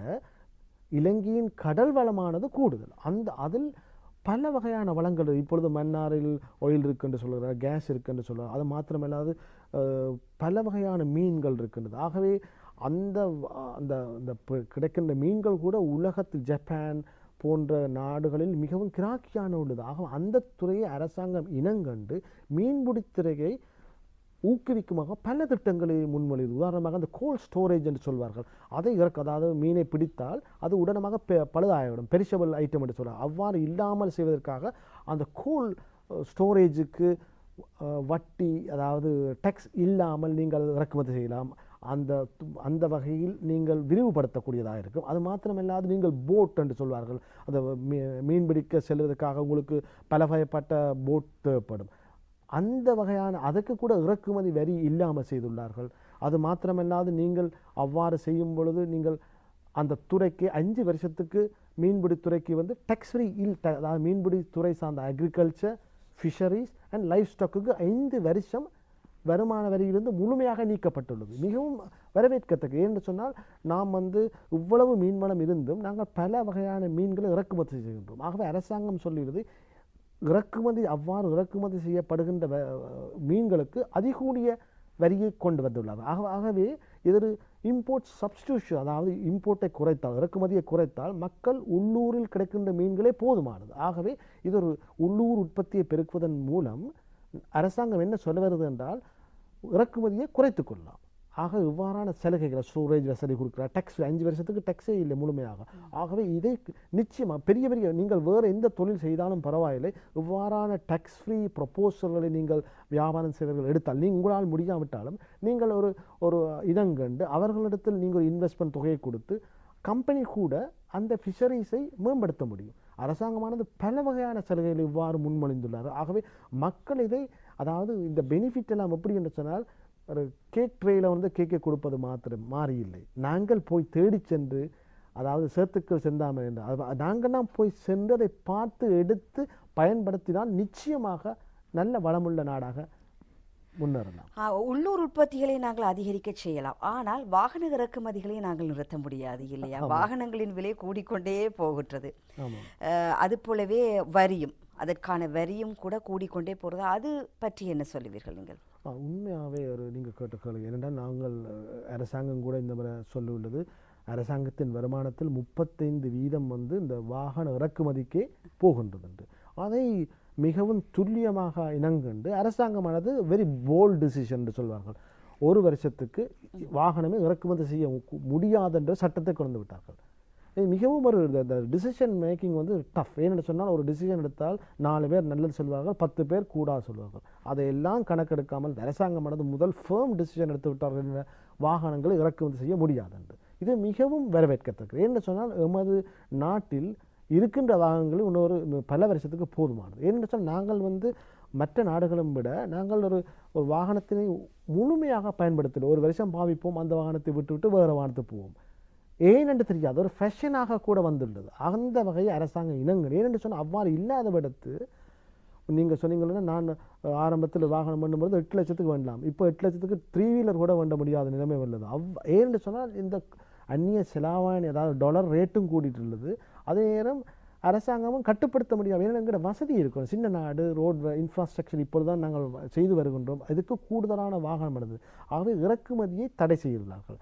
இலங்கையின் கடல் வளமானது கூடுதல். அதில் பல வகையான வளங்கள் இப்பொழுது மன்னாரில் ஆயில் இருக்குன்னு சொல்கிறார், கேஸ் இருக்குன்னு சொல்கிறார். அது மாத்திரமில்லாது பல வகையான மீன்கள் இருக்கின்றது. ஆகவே அந்த அந்த கிடைக்கின்ற மீன்கள் கூட உலகத்தில் ஜப்பான் போன்ற நாடுகளில் மிகவும் கிராக்கியான உள்ளது. ஆக அந்த துறையை அரசாங்கம் இனங்கண்டு மீன்பிடித்துறையை ஊக்குவிக்குமாக பல திட்டங்களை முன்மொழிது. உதாரணமாக அந்த கோல்ட் ஸ்டோரேஜ் என்று சொல்வார்கள். அதை அதாவது மீனை பிடித்தால் அது உடனமாக பழுதாகிவிடும், பெரிஷபிள் ஐட்டம் என்று சொல்கிறார். அவ்வாறு இல்லாமல் செய்வதற்காக அந்த கோல்ட் ஸ்டோரேஜுக்கு வட்டி, அதாவது டேக்ஸ் இல்லாமல் நீங்கள் இறக்குமதி செய்யலாம். அந்த வகையில் நீங்கள் விரிவுபடுத்தக்கூடியதாக இருக்கும். அது மாத்திரமில்லாது நீங்கள் போட் என்று சொல்வார்கள், அந்த மீன்பிடிக்க செல்வதற்காக உங்களுக்கு பல வகைப்பட்ட போட் தேவைப்படும். அந்த வகையான அதுக்கு கூட இறக்குமதி வரி இல்லாமல் செய்துள்ளார்கள். அது மாத்திரமில்லாது நீங்கள் அவ்வாறு செய்யும் பொழுது நீங்கள் அந்த துறைக்கு 5 வருஷத்துக்கு மீன்பிடித்துறைக்கு டேக்ஸ் ஃப்ரீ அதாவது மீன்பிடித்துறை சார்ந்த அக்ரிகல்ச்சர், ஃபிஷரிஸ் அண்ட் லைஃப் ஸ்டாக்குக்கு 5 வருஷம் வருமான வரியிலிருந்து முழுமையாக நீக்கப்பட்டுள்ளது. மிகவும் வரவேற்கத்தக்க. ஏன்னு சொன்னால் நாம் இவ்வளவு மீன்வளம் இருந்தும் நாங்கள் பல வகையான மீன்களை இறக்குமதி செய்கின்றோம். ஆகவே அரசாங்கம் சொல்லுகிறது அவ்வாறு இறக்குமதி செய்யப்படுகின்ற மீன்களுக்கு அதிகூடிய வரியை கொண்டு வந்துள்ளார். ஆகவே இது இம்போர்ட் சப்ஸ்டியூஷன், அதாவது இம்போர்ட்டை குறைத்தால், இறக்குமதியை குறைத்தால் மக்கள் உள்ளூரில் கிடைக்கின்ற மீன்களே போதுமானது. ஆகவே இது ஒரு உள்ளூர் உற்பத்தியை பெருக்குவதன் மூலம் அரசாங்கம் என்ன சொல்ல வருது என்றால் இறக்குமதியை குறைத்துக் கொள்ளலாம். ஆக இவ்வாறான சலுகைகளை ஸ்டோரேஜ் வசதி கொடுக்குறார். டேக்ஸ் 5 வருஷத்துக்கு டேக்ஸே இல்லை முழுமையாக. ஆகவே இதை நிச்சயமாக பெரிய நீங்கள் வேறு எந்த தொழில் செய்தாலும் பரவாயில்லை, இவ்வாறான டேக்ஸ் ஃப்ரீ ப்ரொப்போசல்களை நீங்கள் வியாபாரம் செய்வர்கள் எடுத்தால் உங்களால் முடியாவிட்டாலும் நீங்கள் ஒரு இடங்கண்டு அவர்களிடத்தில் நீங்கள் இன்வெஸ்ட்மெண்ட் தொகையை கொடுத்து கம்பெனி கூட அந்த ஃபிஷரிஸை மேம்படுத்த முடியும். அரசாங்கமானது பல வகையான சலுகைகளை இவ்வாறு முன்மொழிந்துள்ளார். ஆகவே மக்கள் இதை, அதாவது இந்த பெனிஃபிட் எல்லாம் எப்படி என்று சொன்னால் ஒரு கேக் ட்ரேயில் கேக்கை கொடுப்பது மாத்திரம் மாறி இல்லை. நாங்கள் போய் தேடி சென்று, அதாவது சேத்துக்கள் செந்தாமல் என்று நாங்கள்லாம் போய் சென்று அதை பார்த்து எடுத்து பயன்படுத்தினால் நிச்சயமாக நல்ல வளமுள்ள நாடாக முன்னேறலாம். உள்ளூர் உற்பத்திகளை நாங்கள் அதிகரிக்க செய்யலாம், ஆனால் வாகன இறக்குமதிகளை நாங்கள் நிறுத்த முடியாது இல்லையா? வாகனங்களின் விலை கூடிக்கொண்டே போகின்றது. அது போலவே அதற்கான வரியும் கூட கூடிக்கொண்டே போகிறது. அது பற்றி என்ன சொல்லுவீர்கள் நீங்கள்? உண்மையாகவே நீங்கள் கேட்ட கேள்வி. ஏனென்றால் நாங்கள் அரசாங்கம் கூட இந்த முறை சொல்லியுள்ளது, அரசாங்கத்தின் வருமானத்தில் 35% இந்த வாகன இறக்குமதிக்கே போகின்றது என்று. அதை மிகவும் துல்லியமாக இனங்கண்டு அரசாங்கமானது வெரி போல்ட் டிசிஷன் என்று சொல்வார்கள். 1 வருஷத்துக்கு வாகனமே இறக்குமதி செய்ய முடியாதென்ற சட்டத்தை கொண்டு விட்டார்கள். மிகவும் ஒரு டிசிஷன் மேக்கிங் டஃப். ஏன்னு சொன்னால் ஒரு டிசிஷன் எடுத்தால் 4 பேர் நல்லது சொல்வார்கள், 10 பேர் கூடாது சொல்வார்கள். அதையெல்லாம் கணக்கெடுக்காமல் அரசாங்கமானது முதல் ஃபேர்ம் டிசிஷன் எடுத்து விட்டார்கள், வாகனங்களை இறக்குமதி செய்ய முடியாது என்று. இது மிகவும் வரவேற்கத்தக்கது. ஏன்னு சொன்னால் எமது நாட்டில் இருக்கின்ற வாகனங்கள் இன்னொரு பல வருஷத்துக்கு போதுமானது. ஏன்னு சொன்னால் நாங்கள் மற்ற நாடுகளும் விட நாங்கள் ஒரு வாகனத்தினை முழுமையாக பயன்படுத்தல. 1 வருஷம் பாவிப்போம், அந்த வாகனத்தை விட்டு வேறு வாகனத்துக்கு போவோம். ஏனென்று தெரியாது, ஒரு ஃபேஷனாக கூட வந்துள்ளது. அந்த வகையை அரசாங்கம் இனங்கள். ஏனென்று சொன்னால் அவ்வாறு இல்லாத விடத்து நீங்கள் சொன்னீங்கன்னா, நான் ஆரம்பத்தில் வாகனம் பண்ணும்போது 8 லட்சத்துக்கு வேண்டலாம், இப்போ 8 லட்சத்துக்கு 3 வீலர் கூட வேண்ட முடியாத நிலைமை உள்ளது. ஏனென்று சொன்னால் இந்த அந்நிய செலாவணி, அதாவது டாலர் ரேட்டும் கூடிட்டு உள்ளது. அதே நேரம் அரசாங்கமும் கட்டுப்படுத்த முடியாது. ஏன்னா எங்களோட வசதி இருக்கும், சின்ன நாடு, ரோட் இன்ஃப்ராஸ்ட்ரக்சர் இப்பொழுது தான் நாங்கள் செய்து வருகின்றோம். இதுக்கு கூடுதலான வாகனம் நடந்தது. ஆகவே இறக்குமதியை தடை செய்கிறார்கள்.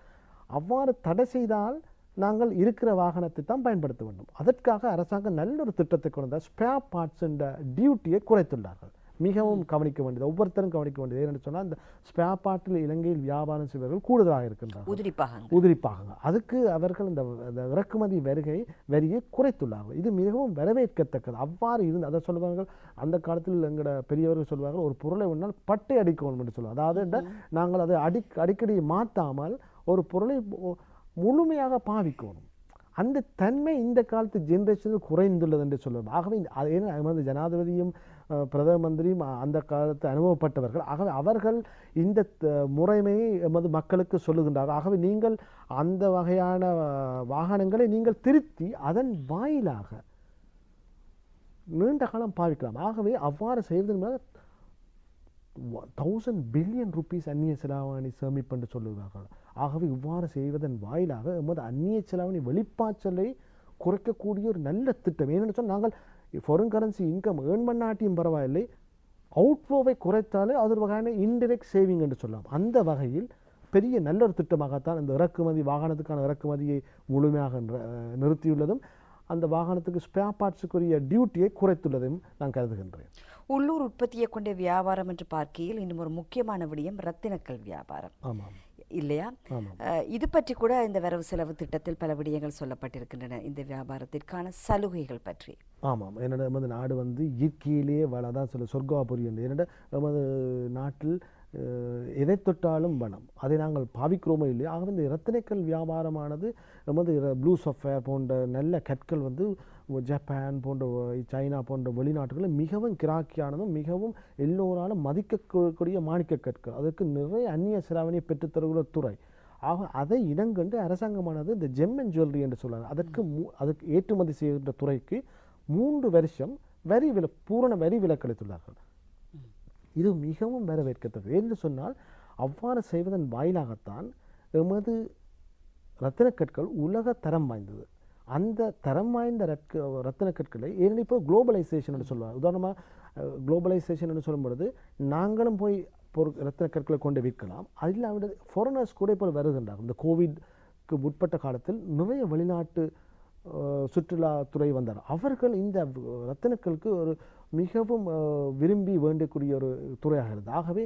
அவ்வாறு தடை செய்தால் நாங்கள் இருக்கிற வாகனத்தை தான் பயன்படுத்த வேண்டும். அதற்காக அரசாங்கம் நல்ல ஒரு திட்டத்தை கொண்டு வந்தால் ஸ்பேர் பார்ட்ஸ் என்ற டியூட்டியை குறைத்துள்ளார்கள். மிகவும் கவனிக்க வேண்டியது, ஒவ்வொருத்தரும் கவனிக்க வேண்டியது. ஏன்னு சொன்னால் இந்த ஸ்பேர் பார்ட்டில் இலங்கையில் வியாபாரம் செய்வர்கள் கூடுதலாக இருக்கின்றார்கள், உதிரிப்பாக. அதுக்கு அவர்கள் இந்த இறக்குமதி வரியை குறைத்துள்ளார்கள். இது மிகவும் வரவேற்கத்தக்கது. அவ்வாறு இருந்து அதை சொல்லுவார்கள், அந்த காலத்தில் எங்களோட பெரியவர்கள் சொல்வார்கள், ஒரு பொருளை ஒன்றால் பட்டை அடிக்கணும் என்று சொல்லுவாங்க. அதாவது நாங்கள் அதை அடிக்கடி மாற்றாமல் ஒரு பொருளை முழுமையாக பாவிக்கணும். அந்த தன்மை இந்த காலத்து ஜெனரேஷனில் குறைந்துள்ளது என்று சொல்லுவோம். ஆகவே ஏன்னா ஜனாதிபதியும் பிரதம மந்திரியும் அந்த காலத்து அனுபவப்பட்டவர்கள். ஆகவே அவர்கள் இந்த முறைமையை எமது மக்களுக்கு சொல்லுகின்றார்கள். ஆகவே நீங்கள் அந்த வகையான வாகனங்களை நீங்கள் திருத்தி அதன் வாயிலாக நீண்ட காலம் பாவிக்கலாம். ஆகவே அவ்வாறு செய்வதன் மூலம் 1000 பில்லியன் ரூபீஸ் அந்நிய செலாவணி சேமிப்பு என்று சொல்லுவார்கள். ஆகவே இவ்வாறு செய்வதன் வாயிலாக எமது அந்நிய செலாவணி வெளிப்பாச்சலை குறைக்கக்கூடிய ஒரு நல்ல திட்டம். ஏன்னு சொன்னால் நாங்கள் ஃபாரின் கரன்சி இன்கம் ஏர்ன் பண்ணாட்டியும் பரவாயில்லை, அவுட்ஃப்ளோவை குறைத்தாலே அது ஒரு வகையான இன்டிரெக்ட் சேவிங் என்று சொல்லலாம். அந்த வகையில் பெரிய நல்ல ஒரு திட்டமாகத்தான் இந்த இறக்குமதி, வாகனத்துக்கான இறக்குமதியை முழுமையாக நிறுத்தியுள்ளதும் அந்த வாகனத்துக்கு ஸ்பேர் பார்ட்ஸுக்குரிய டியூட்டியை குறைத்துள்ளதையும் நான் கருதுகின்றேன். உள்ளூர் உற்பத்தியை கொண்ட வியாபாரம் என்று பார்க்கையில் இன்னும் ஒரு முக்கியமான விடயம் ரத்தினக்கல் வியாபாரம். ஆமாம் இல்லையா? இது பற்றி கூட இந்த வரவு செலவு திட்டத்தில் பல விடயங்கள் சொல்லப்பட்டிருக்கின்றன, இந்த வியாபாரத்திற்கான சலுகைகள் பற்றி. ஆமாம். என்னோட எமது நாடு இயற்கையிலேயே வளதான் சொல்ல சொர்க்காபுரி என்று. என்னோட எமது நாட்டில் எதை தொட்டாலும் வனம், அதை நாங்கள் பாவிக்கிறோமோ இல்லையா. ஆகவே இந்த இரத்தினக்கல் வியாபாரமானது எமது ப்ளூ சஃபயர் போன்ற நல்ல கற்கள் ஜப்பான் போன்ற சைனா போன்ற வெளிநாட்டுகளில் மிகவும் கிராக்கியானதும் மிகவும் எல்லோராலும் மதிக்கக்கூடிய மாணிக்க கற்கள். அதற்கு நிறைய அந்நிய செலாவணியை பெற்றுத்தருகிற துறை. ஆக அதை இனங்கண்டு அரசாங்கமானது இந்த ஜெம் அண்ட் ஜுவல்லரி என்று சொல்கிறாங்க. அதற்கு ஏற்றுமதி செய்கின்ற துறைக்கு 3 வருஷம் பூரண வரி விலக்களித்துள்ளார்கள். இது மிகவும் வரவேற்கத்தக்கது. என்று சொன்னால் அவ்வாறு செய்வதன் வாயிலாகத்தான் எமது இரத்தின கற்கள் உலக தரம் வாய்ந்தது. அந்த தரம் வாய்ந்த இரத்தின கற்களை ஏனெனில் இப்போ குளோபலைசேஷன் சொல்லுவாங்க. உதாரணமாக குளோபலைசேஷன் சொல்லும் பொழுது நாங்களும் போய் இரத்தின கற்களை கொண்டு விற்கலாம். அதில் அவருடைய ஃபாரினர்ஸ் கூட இப்போ வருகின்றார்கள். இந்த கோவிட்க்கு உட்பட்ட காலத்தில் நிறைய வெளிநாட்டு சுற்றுலாத்துறை வந்தார். அவர்கள் இந்த இரத்தினக்களுக்கு ஒரு மிகவும் விரும்பி வேண்டக்கூடிய ஒரு துறையாக இருந்தது. ஆகவே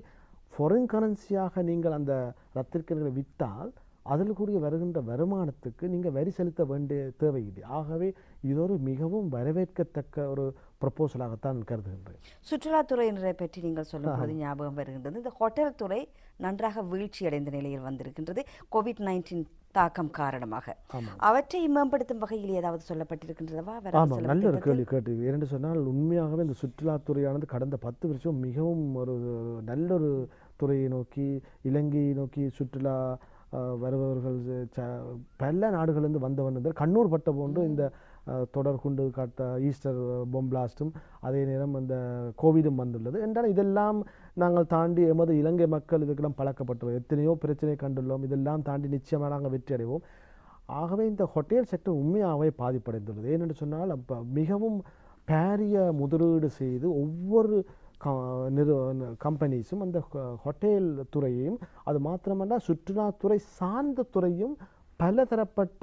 ஃபாரின் கரன்சியாக நீங்கள் அந்த இரத்தினக்கற்களை விற்றால் அதில் கூடிய வருகின்ற வருமானத்துக்கு நீங்கள் வரி செலுத்த வேண்டிய தேவையில்லை. ஆகவே இது ஒரு மிகவும் வரவேற்கத்தக்க ஒரு ப்ரப்போசலாகத்தான் கருதுகின்றேன். சுற்றுலாத்துறையினரை பற்றி நீங்கள் சொல்லும்போது ஞாபகம் வருகின்றது, இந்த ஹோட்டல் துறை நன்றாக வீழ்ச்சி அடைந்த நிலையில் வந்திருக்கின்றது COVID-19 தாக்கம் காரணமாக. அவற்றை மேம்படுத்தும் வகையில் ஏதாவது சொல்லப்பட்டிருக்கின்றதா? ஆமாம், நல்ல ஒரு கேள்வி கேட்டு. ஏனென்று சொன்னால் உண்மையாகவே இந்த சுற்றுலாத்துறையானது கடந்த 10 வருஷம் மிகவும் ஒரு நல்ல ஒரு துறையை நோக்கி, இலங்கையை நோக்கி சுற்றுலா வருபவர்கள் பல நாடுகளிலிருந்து வந்தவர்கள் கண்ணூர் பட்ட போன்று இந்த தொடர் குண்டு காட்ட ஈஸ்டர் பொம்பிளாஸ்டும் அதே நேரம் இந்த கோவிடும் வந்துள்ளது என்றால் இதெல்லாம் நாங்கள் தாண்டி எமது இலங்கை மக்கள் இதுக்கெல்லாம் பழக்கப்பட்டுள்ளோம். எத்தனையோ பிரச்சனை கண்டுள்ளோம். இதெல்லாம் தாண்டி நிச்சயமாக நாங்கள் வெற்றி அடைவோம். ஆகவே இந்த ஹோட்டல் செக்டர் உண்மையாகவே பாதிப்படைந்துள்ளது. ஏனென்று சொன்னால் அப்போ மிகவும் பாரிய முதலீடு செய்து ஒவ்வொரு கம்பெனிஸும் அந்த ஹோட்டல் துறையையும் அது மாத்திரமல்ல சுற்றுலாத்துறை சார்ந்த துறையும் பலதரப்பட்ட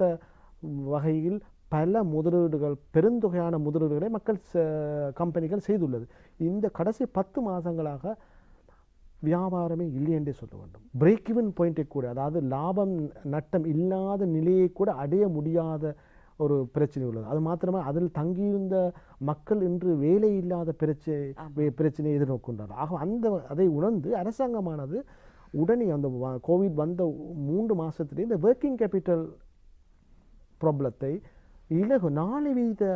வகையில் பல முதலீடுகள், பெருந்தொகையான முதலீடுகளை மக்கள் கம்பெனிகள் செய்துள்ளது. இந்த கடைசி 10 மாதங்களாக வியாபாரமே இல்லை என்றே சொல்ல வேண்டும். பிரேக் ஈவன் பாயிண்டை கூட, அதாவது லாபம் நட்டம் இல்லாத நிலையை கூட அடைய முடியாத ஒரு பிரச்சனை உள்ளது. அது மாத்திரமே அதில் தங்கியிருந்த மக்கள் இன்று வேலை இல்லாத பிரச்சனையை எதிர்நோக்கின்றார். ஆக அதை உணர்ந்து அரசாங்கமானது உடனே அந்த கோவிட் வந்த 3 மாதத்திலே இந்த ஒர்க்கிங் கேபிட்டல் ப்ராப்ளத்தை 4%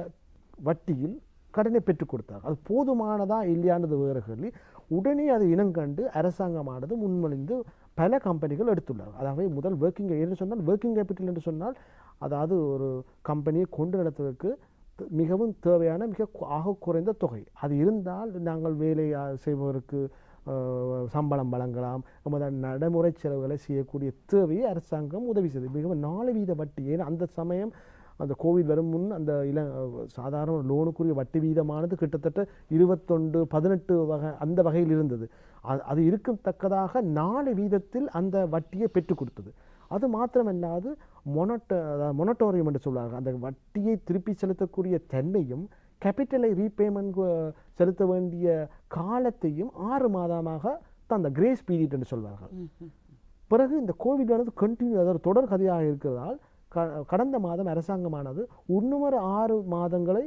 வட்டியில் கடனை பெற்றுக் கொடுத்தார். அது போதுமானதா இல்லையானது வேறு கேள்வி. உடனே அது இனங்கண்டு அரசாங்கமானது முன்மொழிந்து பல கம்பெனிகள் எடுத்துள்ளார். அதாவது முதல் ஒர்க்கிங் என்று சொன்னால் ஒர்க்கிங் கேபிட்டல் என்று சொன்னால் அதாவது ஒரு கம்பெனியை கொண்டு நடத்துவதற்கு மிகவும் தேவையான ஆக குறைந்த தொகை. அது இருந்தால் நாங்கள் வேலை செய்பவருக்கு சம்பளம் வழங்கலாம், நமது நடைமுறை செலவுகளை செய்யக்கூடிய தேவையை அரசாங்கம் உதவி செய்தது. மிகவும் 4% வட்டி. ஏன்னா அந்த சமயம் அந்த கோவிட் வரும் முன் அந்த சாதாரண லோனுக்குரிய வட்டி வீதமானது கிட்டத்தட்ட 21, 18 வகை அந்த வகையில் இருந்தது. அது இருக்கத்தக்கதாக 4% அந்த வட்டியை பெற்றுக் கொடுத்தது. அது மாத்திரமல்லாது மொனட்டோரியம் என்று சொல்வார்கள். அந்த வட்டியை திருப்பி செலுத்தக்கூடிய தன்மையும் கேபிட்டலை ரீபேமெண்ட் செலுத்த வேண்டிய காலத்தையும் 6 மாதமாக அந்த கிரேஸ் பீரியட் என்று சொல்வார்கள். பிறகு இந்த கோவிட் ஆனது கண்டினியூ, அதாவது தொடர் கதையாக இருக்கிறதால் கடந்த மாதம் அரசாங்கமானது இன்னும் 6 மாதங்களை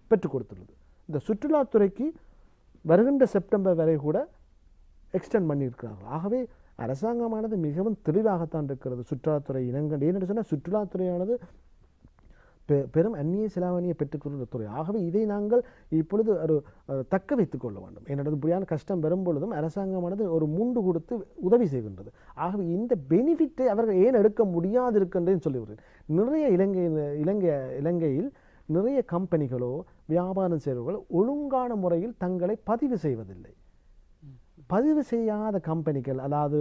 பெற்றுக் கொடுத்துள்ளது. இந்த சுற்றுலாத்துறைக்கு வருகின்ற செப்டம்பர் வரை கூட எக்ஸ்டெண்ட் பண்ணியிருக்கிறார்கள். ஆகவே அரசாங்கமானது மிகவும் தெளிவாகத்தான் இருக்கிறது. சுற்றுலாத்துறை இனங்கள் ஏன்னு சொன்னால் சுற்றுலாத்துறையானது பெரும் அந்நிய செலாவணியை பெற்றுக்கொள்கிற துறை. ஆகவே இதை நாங்கள் இப்பொழுது ஒரு தக்க வைத்துக் கொள்ள வேண்டும். என்னோட இப்படியான கஷ்டம் வரும் பொழுதும் அரசாங்கமானது ஒரு முண்டு கொடுத்து உதவி செய்கின்றது. ஆகவே இந்த பெனிஃபிட்டை அவர்கள் ஏன் எடுக்க முடியாது இருக்கின்றேன்னு சொல்லிவிடுறேன். நிறைய இலங்கையில் நிறைய கம்பெனிகளோ வியாபாரம் செய்வர்களோ ஒழுங்கான முறையில் தங்களை பதிவு செய்வதில்லை. பதிவு செய்யாத கம்பெனிகள், அதாவது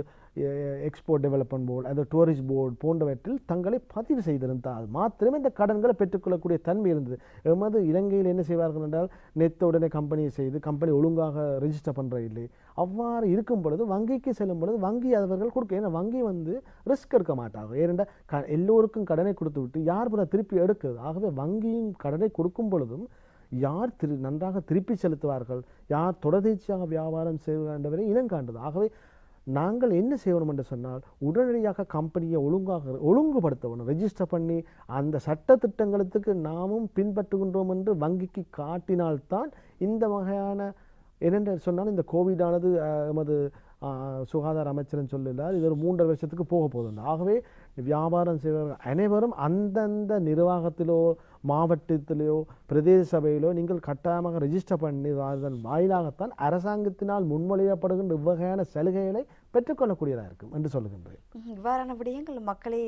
எக்ஸ்போர்ட் டெவலப்மெண்ட் போர்டு, அந்த டூரிஸ்ட் போர்டு போன்றவற்றில் தங்களை பதிவு செய்திருந்தால் மாத்திரமே இந்த கடன்களை பெற்றுக்கொள்ளக்கூடிய தன்மை இருந்தது. எமது இலங்கையில் என்ன செய்வார்கள் என்றால் நெத்த உடனே கம்பெனியை செய்து கம்பெனி ஒழுங்காக ரெஜிஸ்டர் பண்ணுற இல்லை. அவ்வாறு இருக்கும் பொழுது வங்கிக்கு செல்லும் பொழுது வங்கி அவர்கள் கொடுக்க, ஏன்னா வங்கி ரிஸ்க் எடுக்க மாட்டாங்க. ஏனென்றால் எல்லோருக்கும் கடனை கொடுத்து விட்டு யார் பிற திருப்பி எடுக்குது. ஆகவே வங்கியும் கடனை கொடுக்கும் பொழுதும் யார் நன்றாக திருப்பி செலுத்துவார்கள், யார் தொடர்ச்சியாக வியாபாரம் செய்வதை இனங்காண்டது. ஆகவே நாங்கள் என்ன செய்யணும் என்று சொன்னால் உடனடியாக கம்பெனியை ஒழுங்குபடுத்த வேணும், ரெஜிஸ்டர் பண்ணி அந்த சட்ட திட்டங்களுக்கு நாமும் பின்பற்றுகின்றோம் என்று வங்கிக்கு காட்டினால்தான் இந்த வகையான என்னென்று சொன்னால் இந்த கோவிடானது எமது சுகாதார அமைச்சரன் சொல்லினார், இது ஒரு 3.5 வருஷத்துக்கு போக போகுது. ஆகவே வியாபாரம் செய்வர்கள் அனைவரும் அந்தந்த நிர்வாகத்திலோ மாவட்டத்திலோ பிரதேச சபையிலோ நீங்கள் கட்டாயமாக ரெஜிஸ்டர் பண்ணி அதன் வாயிலாகத்தான் அரசாங்கத்தினால் முன்மொழியப்படுகின்ற இவ்வகையான சலுகைகளை பெற்றுக்கொள்ளக்கூடியதாக இருக்கும் என்று சொல்லுகின்றேன். இவ்வாறான விடயங்கள் மக்களை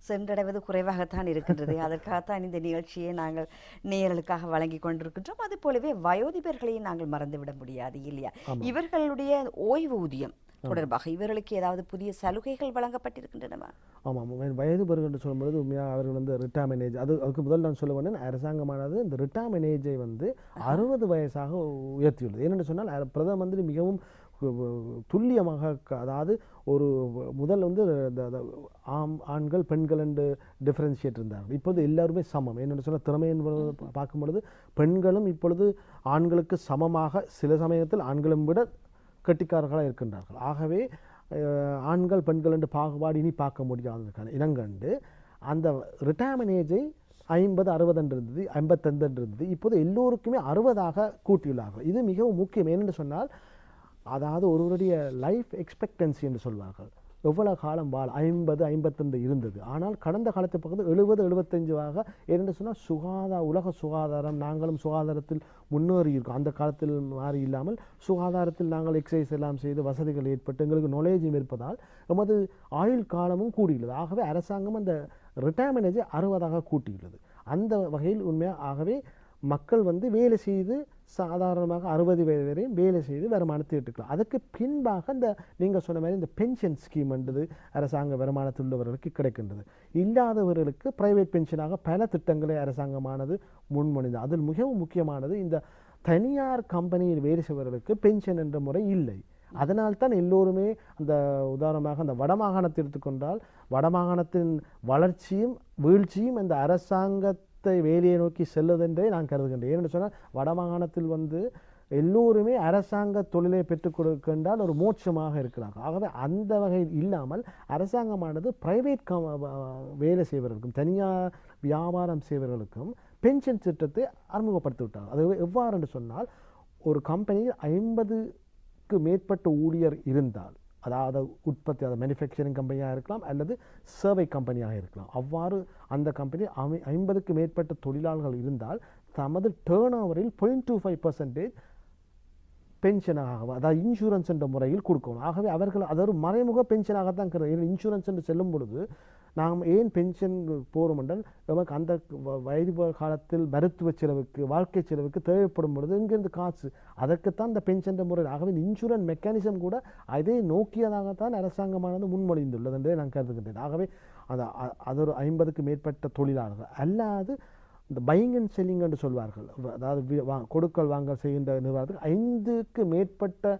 சென்றடைவது குறைவாகத்தான் இருக்கின்றது. அதற்காகத்தான் இந்த நிகழ்ச்சியை நாங்கள் நேயர்களுக்காக வழங்கி கொண்டிருக்கின்றோம். அது போலவே வயோதிபர்களையும் நாங்கள் மறந்துவிட முடியாது இல்லையா? இவர்களுடைய ஓய்வூதியம் தொடர்பாக இவர்களுக்கு ஏதாவது புதிய சலுகைகள் வழங்கப்பட்டிருக்கின்றனவா? ஆமாம், வயதுபர்கள் என்று சொல்லும்போது உண்மையாக அவர்கள் வந்து ரிட்டையர்மெண்ட் ஏஜ் அதுக்கு முதல் நான் சொல்ல வேண்டிய அரசாங்கமானது இந்த ரிட்டையர்மெண்ட் ஏஜை வந்து 60 வயசாக உயர்த்தியுள்ளது. ஏனென்று சொன்னால் பிரதம மந்திரி மிகவும் துல்லியமாக அதாவது ஒரு முதல் வந்து ஆண்கள் பெண்கள் என்று டிஃபரன்ஷியேட் இருந்தார்கள். இப்போது எல்லாருமே சமம். என்னென்னு சொன்னால் திறமை என்பது பார்க்கும் பொழுது பெண்களும் இப்பொழுது ஆண்களுக்கு சமமாக சில சமயத்தில் ஆண்களும் விட கெட்டிக்காரர்களாக இருக்கின்றார்கள். ஆகவே ஆண்கள் பெண்கள் என்று பாகுபாடு இனி பார்க்க முடியாததுக்கான இனங்கண்டு அந்த ரிட்டையர்மெண்ட் ஏஜை 50 60 என்று இருந்தது, 55 என்று இருந்தது. இப்போது எல்லோருக்குமே 60ஆக கூட்டியுள்ளார்கள். இது மிகவும் முக்கியம். ஏனென்று சொன்னால் அதாவது ஒருவருடைய லைஃப் எக்ஸ்பெக்டன்சி என்று சொல்வார்கள். எவ்வளவு காலம் 50 55 இருந்தது. ஆனால் கடந்த காலத்தை பக்கத்தில் 70 75ஆக ஏனென்று சொன்னால் உலக சுகாதாரம் நாங்களும் சுகாதாரத்தில் முன்னேறி இருக்கோம். அந்த காலத்தில் மாறி இல்லாமல் சுகாதாரத்தில் நாங்கள் எக்ஸசைஸ் எல்லாம் செய்து வசதிகள் ஏற்பட்டு எங்களுக்கு நாலேஜும் இருப்பதால் நமது ஆயுள் காலமும் கூடியுள்ளது. ஆகவே அரசாங்கம் அந்த ரிட்டையர்மெண்ட் ஏஜை 60ஆக கூட்டியுள்ளது. அந்த வகையில் உண்மையாக ஆகவே மக்கள் வந்து வேலை செய்து சாதாரணமாக 60 வயது வரையும் வேலை செய்து வருமானத்தை எடுத்துக்கலாம். அதுக்கு பின்பாக இந்த நீங்கள் சொன்ன மாதிரி இந்த பென்ஷன் ஸ்கீம் என்றது அரசாங்க வருமானத்தில் உள்ளவர்களுக்கு கிடைக்கின்றது. இல்லாதவர்களுக்கு பிரைவேட் பென்ஷனாக பல திட்டங்களை அரசாங்கமானது முன்மொழிந்தது. அதில் மிகவும் முக்கியமானது இந்த தனியார் கம்பெனியில் வேலை செய்வர்களுக்கு பென்ஷன் என்ற முறை இல்லை. அதனால்தான் எல்லோருமே அந்த உதாரணமாக அந்த வடமாகாணத்தை எடுத்துக்கொண்டால் வடமாகாணத்தின் வளர்ச்சியும் வீழ்ச்சியும் இந்த அரசாங்க வேலையை நோக்கி செல்லுதென்றே நான் கருதுகின்றேன். ஏன்னு சொன்னால் வடமாகாணத்தில் வந்து எல்லோருமே அரசாங்க தொழிலை பெற்றுக் கொடுக்கின்றால் ஒரு மோட்சமாக இருக்கிறார்கள். ஆகவே அந்த வகையில் இல்லாமல் அரசாங்கமானது பிரைவேட் வேலை செய்வர்களுக்கும் தனியார் வியாபாரம் செய்வர்களுக்கும் பென்ஷன் திட்டத்தை அறிமுகப்படுத்தி விட்டார்கள். அது எவ்வாறு என்று சொன்னால் ஒரு கம்பெனியில் 50க்கு மேற்பட்ட ஊழியர் இருந்தால் அதாவது உற்பத்தி அதாவது மேனுஃபேக்சரிங் கம்பெனியாக இருக்கலாம் அல்லது சர்வை கம்பெனியாக இருக்கலாம். அவ்வாறு அந்த கம்பெனி 50க்கு மேற்பட்ட தொழிலாளர்கள் இருந்தால் தமது டேர்ன் ஓவரில் 0.25% பென்ஷனாக அதாவது இன்சூரன்ஸ் என்ற முறையில் கொடுக்கணும். ஆகவே அவர்கள் அது ஒரு மறைமுக பென்ஷனாகத்தான் கருது. இன்சூரன்ஸ் என்று செல்லும் பொழுது நாம் ஏன் பென்ஷன் போகிறோம் என்றால் நமக்கு அந்த வயது காலத்தில் மருத்துவ செலவுக்கு வாழ்க்கை செலவுக்கு தேவைப்படும் பொழுது இங்கிருந்து காசு அதற்குத்தான் இந்த பென்ஷன் முறை. ஆகவே இன்சூரன்ஸ் மெக்கானிசம் கூட அதை நோக்கியதாகத்தான் அரசாங்கமானது முன்மொழிந்துள்ளது என்றே நான் கருதுகின்றேன். ஆகவே அது ஒரு 50க்கு மேற்பட்ட தொழிலாளர்கள் அல்லாது இந்த பையிங் அண்ட் செல்லிங் என்று சொல்வார்கள். அதாவது கொடுக்கல் வாங்கல் செய்கின்ற நிறுவனத்துக்கு 5க்கு மேற்பட்ட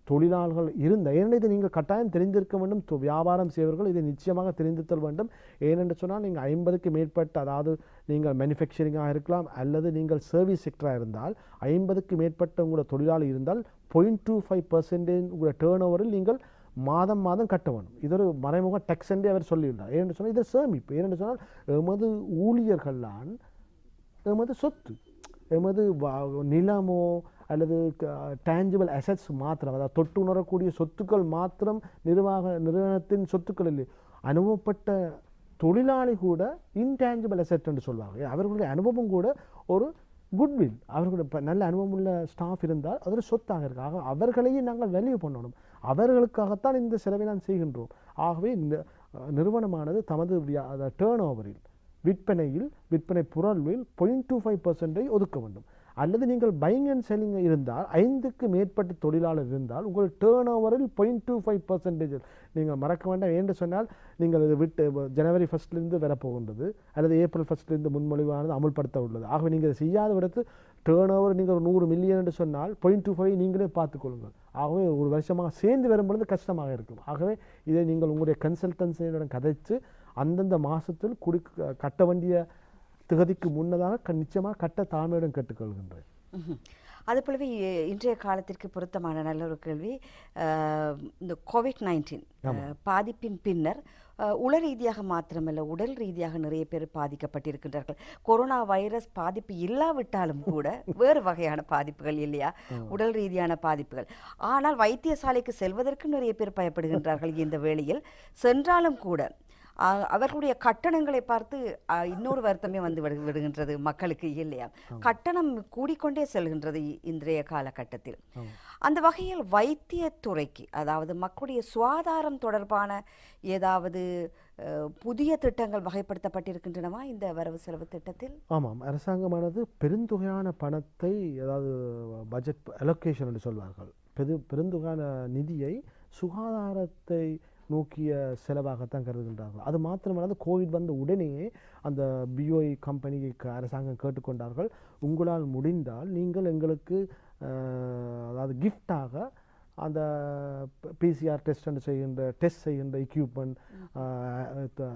தொழிலாளர்கள் இருந்த ஏனென்று இதை நீங்கள் கட்டாயம் தெரிந்திருக்க வேண்டும். வியாபாரம் செய்வர்கள் இதை நிச்சயமாக தெரிந்திருத்தல் வேண்டும். ஏனென்று சொன்னால் நீங்கள் 50க்கு மேற்பட்ட அதாவது நீங்கள் மேனுஃபேக்சரிங்காக இருக்கலாம் அல்லது நீங்கள் சர்வீஸ் செக்டராக இருந்தால் 50க்கு மேற்பட்ட உங்களோட தொழிலாளி இருந்தால் 0.25% உங்களோட டேர்ன் ஓவரில் நீங்கள் மாதம் கட்ட வேண்டும். இது ஒரு மறைமுக டெக்ஸ் என்றே அவர் சொல்லியிருந்தார். ஏனென்று சொன்னால் இதை சேமிப்பு. ஏனென்று சொன்னால் எமது ஊழியர்கள்தான் எமது சொத்து. எமது நிலமோ அல்லது டேஞ்சிபிள் அசட்ஸ் மாத்திரம் அதாவது தொட்டு உணரக்கூடிய சொத்துக்கள் மாத்திரம் நிறுவனத்தின் சொத்துக்கள் இல்லை. அனுபவப்பட்ட தொழிலாளி கூட இன்டேஞ்சிபிள் அசட் என்று சொல்வாங்க. அவர்களுடைய அனுபவம் கூட ஒரு குட்வில். அவர்களுடைய நல்ல அனுபவம் உள்ள ஸ்டாஃப் இருந்தால் அது ஒரு சொத்தாக இருக்கு. ஆக அவர்களையும் நாங்கள் வேல்யூ பண்ணணும். அவர்களுக்காகத்தான் இந்த செலவை நான் செய்கின்றோம். ஆகவே இந்த நிறுவனமானது தமது டேர்ன் ஓவரில் விற்பனை பொருளில் 0.25% ஒதுக்க வேண்டும். அல்லது நீங்கள் பையிங் அண்ட் செல்லிங் இருந்தால் 5க்கு மேற்பட்ட தொழிலாளர் இருந்தால் உங்கள் டேர்ன் ஓவரில் 0.25% நீங்கள் மறக்க வேண்டாம். என்று சொன்னால் நீங்கள் இதை விட்டு ஜனவரி 1 வரப்போகின்றது அல்லது ஏப்ரல் 1 முன்மொழிவானது அமுல்படுத்த உள்ளது. ஆகவே நீங்கள் இதை செய்யாத விடத்து டேர்ன் ஓவர் நீங்கள் 100 மில்லியன் என்று சொன்னால் 0.25 நீங்களே பார்த்துக்கொள்ளுங்கள். ஆகவே ஒரு வருஷமாக சேர்ந்து வரும்பொழுது கஷ்டமாக இருக்கும். ஆகவே இதை நீங்கள் உங்களுடைய கன்சல்டன்சியுடன் கதைத்து அந்தந்த மாதத்தில் கட்ட வேண்டிய திகதிக்கு முன்னதாக நிச்சயமாக கட்ட தாழ்மையுடன் கேட்டுக்கொள்கின்றேன். அதுபோலவே இன்றைய காலத்திற்கு பொருத்தமான நல்ல ஒரு கேள்வி. இந்த COVID-19 பாதிப்பின் பின்னர் உள ரீதியாக மாத்திரமல்ல உடல் ரீதியாக நிறைய பேர் பாதிக்கப்பட்டிருக்கின்றார்கள். கொரோனா வைரஸ் பாதிப்பு இல்லாவிட்டாலும் கூட வேறு வகையான பாதிப்புகள் இல்லையா, உடல் ரீதியான பாதிப்புகள். ஆனால் வைத்தியசாலைக்கு செல்வதற்கு நிறைய பேர் பயப்படுகின்றார்கள். இந்த வேளையில் சென்றாலும் கூட அவர்களுடைய கட்டணங்களை பார்த்து இன்னொரு வருத்தமே வந்து விடுகின்றது மக்களுக்கு இல்லையா? கட்டணம் கூடிக்கொண்டே செல்கின்றது இன்றைய காலகட்டத்தில். அந்த வகையில் வைத்தியத்துறைக்கு, அதாவது மக்களுடைய சுகாதாரம் தொடர்பான ஏதாவது புதிய திட்டங்கள் வகைப்படுத்தப்பட்டிருக்கின்றனவா இந்த வரவு செலவு திட்டத்தில்? ஆமாம், அரசாங்கமானது பெருந்தொகையான பணத்தை, அதாவது பட்ஜெட் அலோகேஷன் என்று சொல்வார்கள், பெருந்தொகையான நிதியை சுகாதாரத்தை நோக்கிய செலவாகத்தான் கருதுகின்றார்கள். அது மாத்திரமல்லாது கோவிட் வந்த உடனேயே அந்த பிஓஐ கம்பெனிக்கு அரசாங்கம் கேட்டுக்கொண்டார்கள், உங்களால் முடிந்தால் நீங்கள் எங்களுக்கு அதாவது கிஃப்டாக அந்த பிசிஆர் டெஸ்ட் செய்கின்ற எக்யூப்மெண்ட்,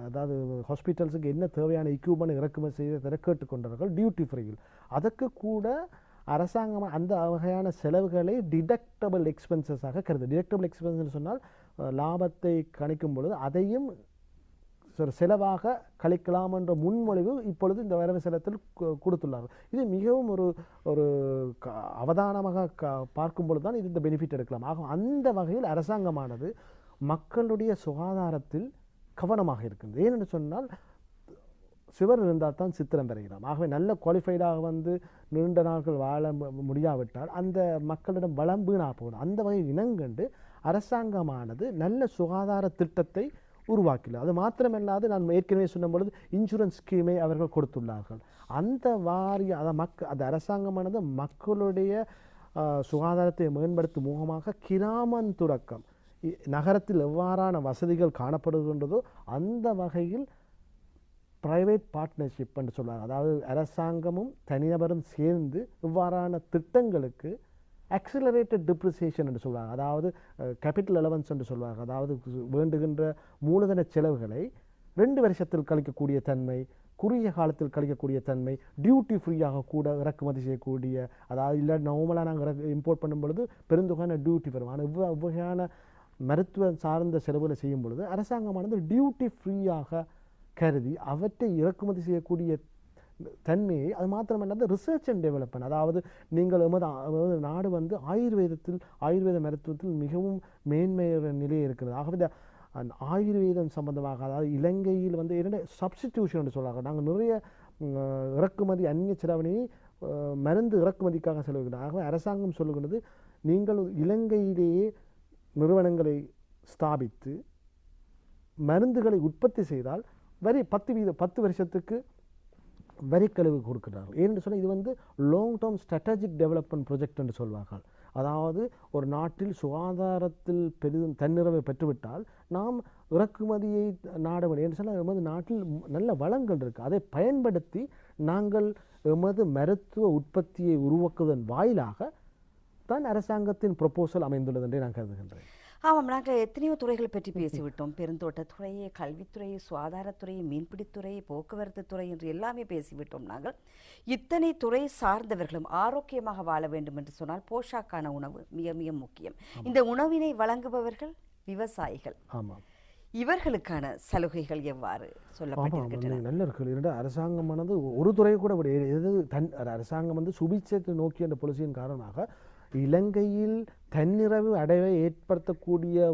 அதாவது ஹாஸ்பிட்டல்ஸுக்கு என்ன தேவையான எக்யூப்மெண்ட் இறக்குமதி செய்து தர கேட்டுக்கொண்டார்கள் டியூட்டி ஃப்ரீயில். அதற்கு கூட அரசாங்கம் அந்த வகையான செலவுகளை டிடக்டபிள் எக்ஸ்பென்சஸாக கருது. டிடக்டபிள் எக்ஸ்பென்சஸ் சொன்னால் லாபத்தை கணிக்கும் பொழுது அதையும் செலவாக கழிக்கலாம் என்ற முன்மொழிவு இப்பொழுது இந்த வரவு செலவில் கொடுத்துள்ளார்கள். இது மிகவும் ஒரு அவதானமாக பார்க்கும் பொழுது தான் இது இந்த பெனிஃபிட் எடுக்கலாம். ஆகும் அந்த வகையில் அரசாங்கமானது மக்களுடைய சுகாதாரத்தில் கவனமாக இருக்கின்றது. ஏனென்று சொன்னால் சிவர் இருந்தால் தான் சித்திரம் பெறுகிறோம். ஆகவே நல்ல குவாலிஃபைடாக வந்து நீண்ட நாட்கள் வாழ முடியாவிட்டால் அந்த மக்களிடம் வளம் வீணாக போகும். அந்த வகையில் இனங்கண்டு அரசாங்கமானது நல்ல சுகாதார திட்டத்தை உருவாக்கல. அது மாத்திரமல்லாது நான் ஏற்கனவே சொன்ன பொழுது இன்சூரன்ஸ் ஸ்கீமை அவர்கள் கொடுத்துள்ளார்கள். அந்த வாரிய அந்த அரசாங்கமானது மக்களுடைய சுகாதாரத்தை மேம்படுத்தும் முகமாக கிராமம் துறக்கம் நகரத்தில் எவ்வாறான வசதிகள் காணப்படுகின்றதோ அந்த வகையில் பிரைவேட் பார்ட்னர்ஷிப் என்று சொல்வாங்க. அதாவது அரசாங்கமும் தனிநபரும் சேர்ந்து இவ்வாறான திட்டங்களுக்கு ஆக்சிலரேட்டட் டிப்ரிசியேஷன் என்று சொல்வாங்க, அதாவது கேபிட்டல் அலவன்ஸ் என்று சொல்வாங்க. அதாவது வேண்டுகின்ற மூலதன செலவுகளை 2 வருஷத்தில் கழிக்கக்கூடிய தன்மை, குறுகிய காலத்தில் கழிக்கக்கூடிய தன்மை, டியூட்டி ஃப்ரீயாக கூட இறக்குமதி செய்யக்கூடிய, அதாவது இல்லை நார்மலாக நாங்கள் இம்போர்ட் பண்ணும் பொழுது பெருந்தொகையான டியூட்டி வரும். ஆனால் இவ்வகையான மருத்துவ சார்ந்த செலவுகளை செய்யும் பொழுது அரசாங்கமானது டியூட்டி ஃப்ரீயாக கருதி அவற்றை இறக்குமதி செய்யக்கூடிய தன்மையை, அது மாத்திரமல்லாது ரிசர்ச் அண்ட் டெவலப்மெண்ட், அதாவது நீங்கள் எமது நாடு வந்து ஆயுர்வேத மருத்துவத்தில் மிகவும் மேன்மையான நிலையை இருக்கிறது. ஆகவே ஆயுர்வேதம் சம்பந்தமாக, அதாவது இலங்கையில் வந்து 2 சப்ஸ்டிடியூஷன் என்று சொல்கிறாங்க. நாங்கள் நிறைய இறக்குமதி அந்நிய செலவினையை மருந்து இறக்குமதிக்காக செலவுகிறோம். ஆகவே அரசாங்கம் சொல்லுகிறது, நீங்கள் இலங்கையிலேயே நிறுவனங்களை ஸ்தாபித்து மருந்துகளை உற்பத்தி செய்தால் வரி 10 வருஷத்துக்கு வரிக்கழிவு கொடுக்கிறார்கள். ஏன்னு சொன்னால் இது வந்து long term strategic development project என்று சொல்வார்கள். அதாவது ஒரு நாட்டில் சுகாதாரத்தில் பெரிதும் தன்னிறைவை பெற்றுவிட்டால் நாம் இறக்குமதியை நாட வேண்டும். என்று சொன்னால் எமது நாட்டில் நல்ல வளங்கள் இருக்குது, அதை பயன்படுத்தி நாங்கள் எமது மருத்துவ உற்பத்தியை உருவாக்குவதன் வாயிலாக தான் அரசாங்கத்தின் ப்ரொபோசல் அமைந்துள்ளது என்றே நான் கருதுகின்றேன். ஆமாம், நாங்கள் எத்தனையோ துறைகளை பற்றி பேசிவிட்டோம். பெருந்தோட்டத்துறையை, கல்வித்துறையை, சுகாதாரத்துறையை, மீன்பிடித்துறையை, போக்குவரத்து துறை என்று எல்லாமே பேசிவிட்டோம். நாங்கள் இத்தனை துறை சார்ந்தவர்களும் ஆரோக்கியமாக வாழ வேண்டும் என்று சொன்னால் போஷாக்கான உணவு மிக மிக முக்கியம். இந்த உணவினை வழங்குபவர்கள் விவசாயிகள். ஆமாம், இவர்களுக்கான சலுகைகள் எவ்வாறு சொல்லப்பட்டிருக்கின்றன? நல்ல இருக்கு. அரசாங்கமானது ஒரு துறை கூட அரசாங்கம் வந்து சுபிட்சத்தை நோக்கி அந்த பொலிசியின் காரணமாக இலங்கையில் தன்னிறைவு அடைவை ஏற்படுத்தக்கூடிய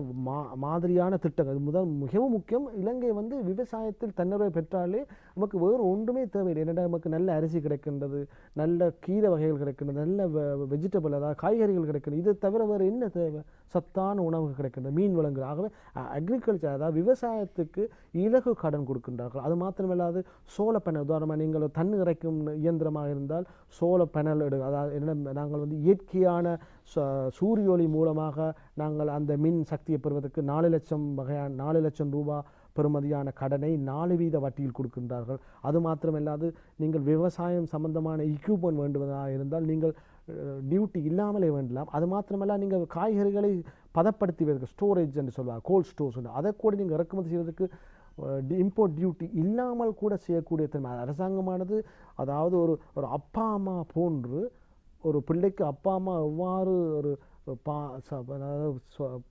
மாதிரியான திட்டங்கள் மிகவும் முக்கியம். இலங்கை வந்து விவசாயத்தில் தன்னிறைவை பெற்றாலே நமக்கு வேறு ஒன்றுமே தேவையில்லை. என்னடா நமக்கு நல்ல அரிசி கிடைக்கின்றது, நல்ல கீரை வகைகள் கிடைக்கின்றது, நல்ல வெஜிடபிள் அதாவது காய்கறிகள் கிடைக்கின்றது. இதை தவிர வேறு என்ன தேவை? சத்தான உணவு கிடைக்கின்றது, மீன் வளங்கள். ஆகவே அக்ரிகல்ச்சர் அதாவது விவசாயத்துக்கு இலகு கடன் கொடுக்கின்றார்கள். அது மாத்திரமில்லாது சோள பேனல், உதாரணமாக நீங்கள் தண்ணி இறைக்கும் இயந்திரமாக இருந்தால் சோள பேனல் அதாவது என்ன, நாங்கள் வந்து இயற்கையான சூரிய ஒளி மூலமாக நாங்கள் அந்த மின் சக்தியை பெறுவதற்கு 4 லட்சம் ரூபாய் பெறுமதியான கடனை 4% வட்டியில் கொடுக்கின்றார்கள். அது மாத்திரமில்லாது நீங்கள் விவசாயம் சம்பந்தமான எக்யூப்மெண்ட் வேண்டுவதாக இருந்தால் நீங்கள் டியூட்டி இல்லாமலே வேண்டலாம். அது மாத்திரமல்ல, நீங்கள் காய்கறிகளை பதப்படுத்துவதற்கு ஸ்டோரேஜ் என்று சொல்வாங்க, கோல்ட் ஸ்டோர்ஸ், அதை கூட நீங்கள் இறக்குமதி செய்வதற்கு இம்போர்ட் டியூட்டி இல்லாமல் கூட செய்யக்கூடிய தன்மை அரசாங்கமானது. அதாவது ஒரு அப்பா அம்மா போன்று ஒரு பிள்ளைக்கு அப்பா அம்மா எவ்வாறு ஒரு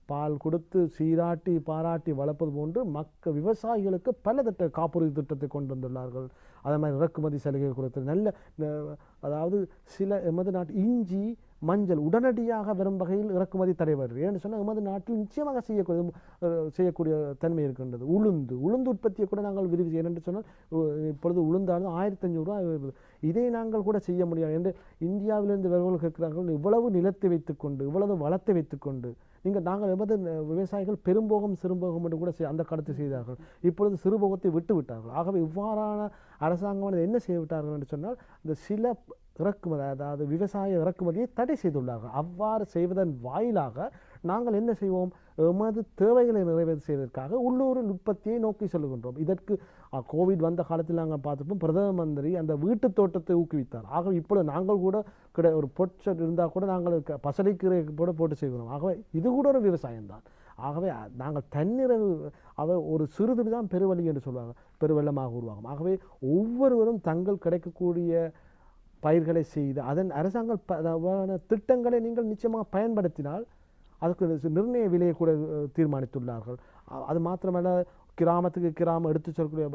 பால் கொடுத்து சீராட்டி பாராட்டி வளர்ப்பது போன்று விவசாயிகளுக்கு பல காப்புறுதி திட்டத்தை கொண்டு வந்துள்ளார்கள். அதே மாதிரி இறக்குமதி சலுகை கொடுத்து நல்ல, அதாவது சில எமது நாட்டு இஞ்சி மஞ்சள் உடனடியாக வரும் வகையில் இறக்குமதி தடை வருது. ஏன்னு சொன்னால் எமது நாட்டில் நிச்சயமாக செய்யக்கூடிய தன்மை இருக்கின்றது. உளுந்து உற்பத்தியை கூட நாங்கள் விரிவு செய்யணும் என்று சொன்னால் இப்பொழுது உளுந்தாலும் 1500 ரூபா. இதை நாங்கள் கூட செய்ய முடியாது என்று இந்தியாவிலிருந்து வருவர்கள் கேட்கிறார்கள். இவ்வளவு நிலத்தை வைத்துக்கொண்டு இவ்வளவு வளத்தை வைத்துக்கொண்டு நாங்கள் எமது விவசாயிகள் பெரும்போகம் சிறுபோகம் என்று கூட அந்த கருத்து செய்தார்கள். இப்பொழுது சிறுபோகத்தை விட்டு விட்டார்கள். ஆகவே இவ்வாறான அரசாங்கம் என்ன செய்து விட்டார்கள் என்று சொன்னால் இந்த சில இறக்குமதி, அதாவது விவசாய இறக்குமதியை தடை செய்துள்ளார்கள். அவ்வாறு செய்வதன் வாயிலாக நாங்கள் என்ன செய்வோம், எமது தேவைகளை நிறைவேற்றி செய்வதற்காக உள்ளூரில் உற்பத்தியை நோக்கி செல்கின்றோம். இதற்கு கோவிட் வந்த காலத்தில் நாங்கள் பார்த்துப்போம், பிரதம மந்திரி அந்த வீட்டு தோட்டத்தை ஊக்குவித்தார். ஆகவே இப்பொழுது நாங்கள் கூட ஒரு பொற்சட் இருந்தால் கூட நாங்கள் பசலைக்கீரை கூட போட்டு செய்கிறோம். ஆகவே இது கூட ஒரு விவசாயம்தான். ஆகவே நாங்கள் தன்னிறைவு ஒரு சிறுதுளி தான் பெருவழி என்று சொல்லுவாங்க, பெருவெள்ளமாக உருவாகும். ஆகவே ஒவ்வொருவரும் தங்கள் கிடைக்கக்கூடிய பயிர்களை செய்து அதன் அரசாங்க திட்டங்களை நீங்கள் நிச்சயமாக பயன்படுத்தினால் அதுக்கு நிர்ணய விலையை கூட தீர்மானித்துள்ளார்கள். அது மாத்திரமல்ல, கிராமத்துக்கு கிராமம் எடுத்து சொல்லக்கூடிய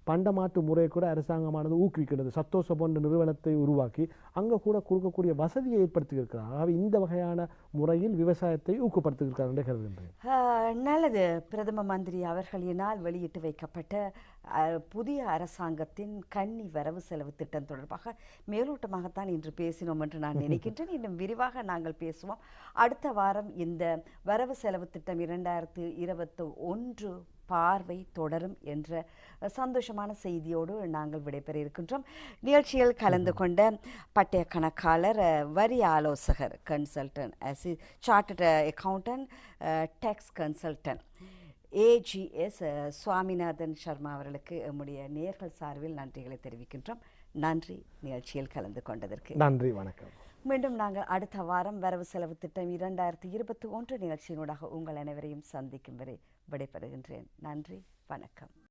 பண்டமாற்று முறையை கூட அரசாங்கமானது ஊக்குவிக்கிறது. சத்தோச போன்ற நிறுவனத்தை உருவாக்கி அங்கே கூட கொடுக்கக்கூடிய வசதியை ஏற்படுத்தியிருக்கிறார். ஆகவே இந்த வகையான முறையில் விவசாயத்தை ஊக்கப்படுத்தியிருக்கிறார் என்று கருதுகின்றேன். நல்லது. பிரதம மந்திரி அவர்களினால் வெளியிட்டு வைக்கப்பட்ட புதிய அரசாங்கத்தின் கன்னி வரவு செலவு திட்டம் தொடர்பாக மேலோட்டமாகத்தான் இன்று பேசினோம் என்று நான் நினைக்கின்றேன். இன்னும் விரிவாக நாங்கள் பேசுவோம். அடுத்த வாரம் இந்த வரவு செலவு திட்டம் 2021 பார்வை தொடரும் என்ற சந்தோஷமான செய்தியோடு நாங்கள் விடைபெற இருக்கின்றோம். நிகழ்ச்சியில் கலந்து கொண்ட பட்டய கணக்காளர், வரி ஆலோசகர், consultant, chartered accountant, tax consultant AGS Swaminathan Sharma அவர்களுக்கு நம்முடைய நேயர்கள் சார்பில் நன்றிகளை தெரிவிக்கின்றோம். நன்றி நிகழ்ச்சியில் கலந்து கொண்டதற்கு. நன்றி, வணக்கம். மீண்டும் நாங்கள் அடுத்த வாரம் வரவு செலவு திட்டம் 2021 நிகழ்ச்சியினூடாக உங்கள் அனைவரையும் சந்திக்கும் வரை விடைபெறுகின்றேன். நன்றி, வணக்கம்.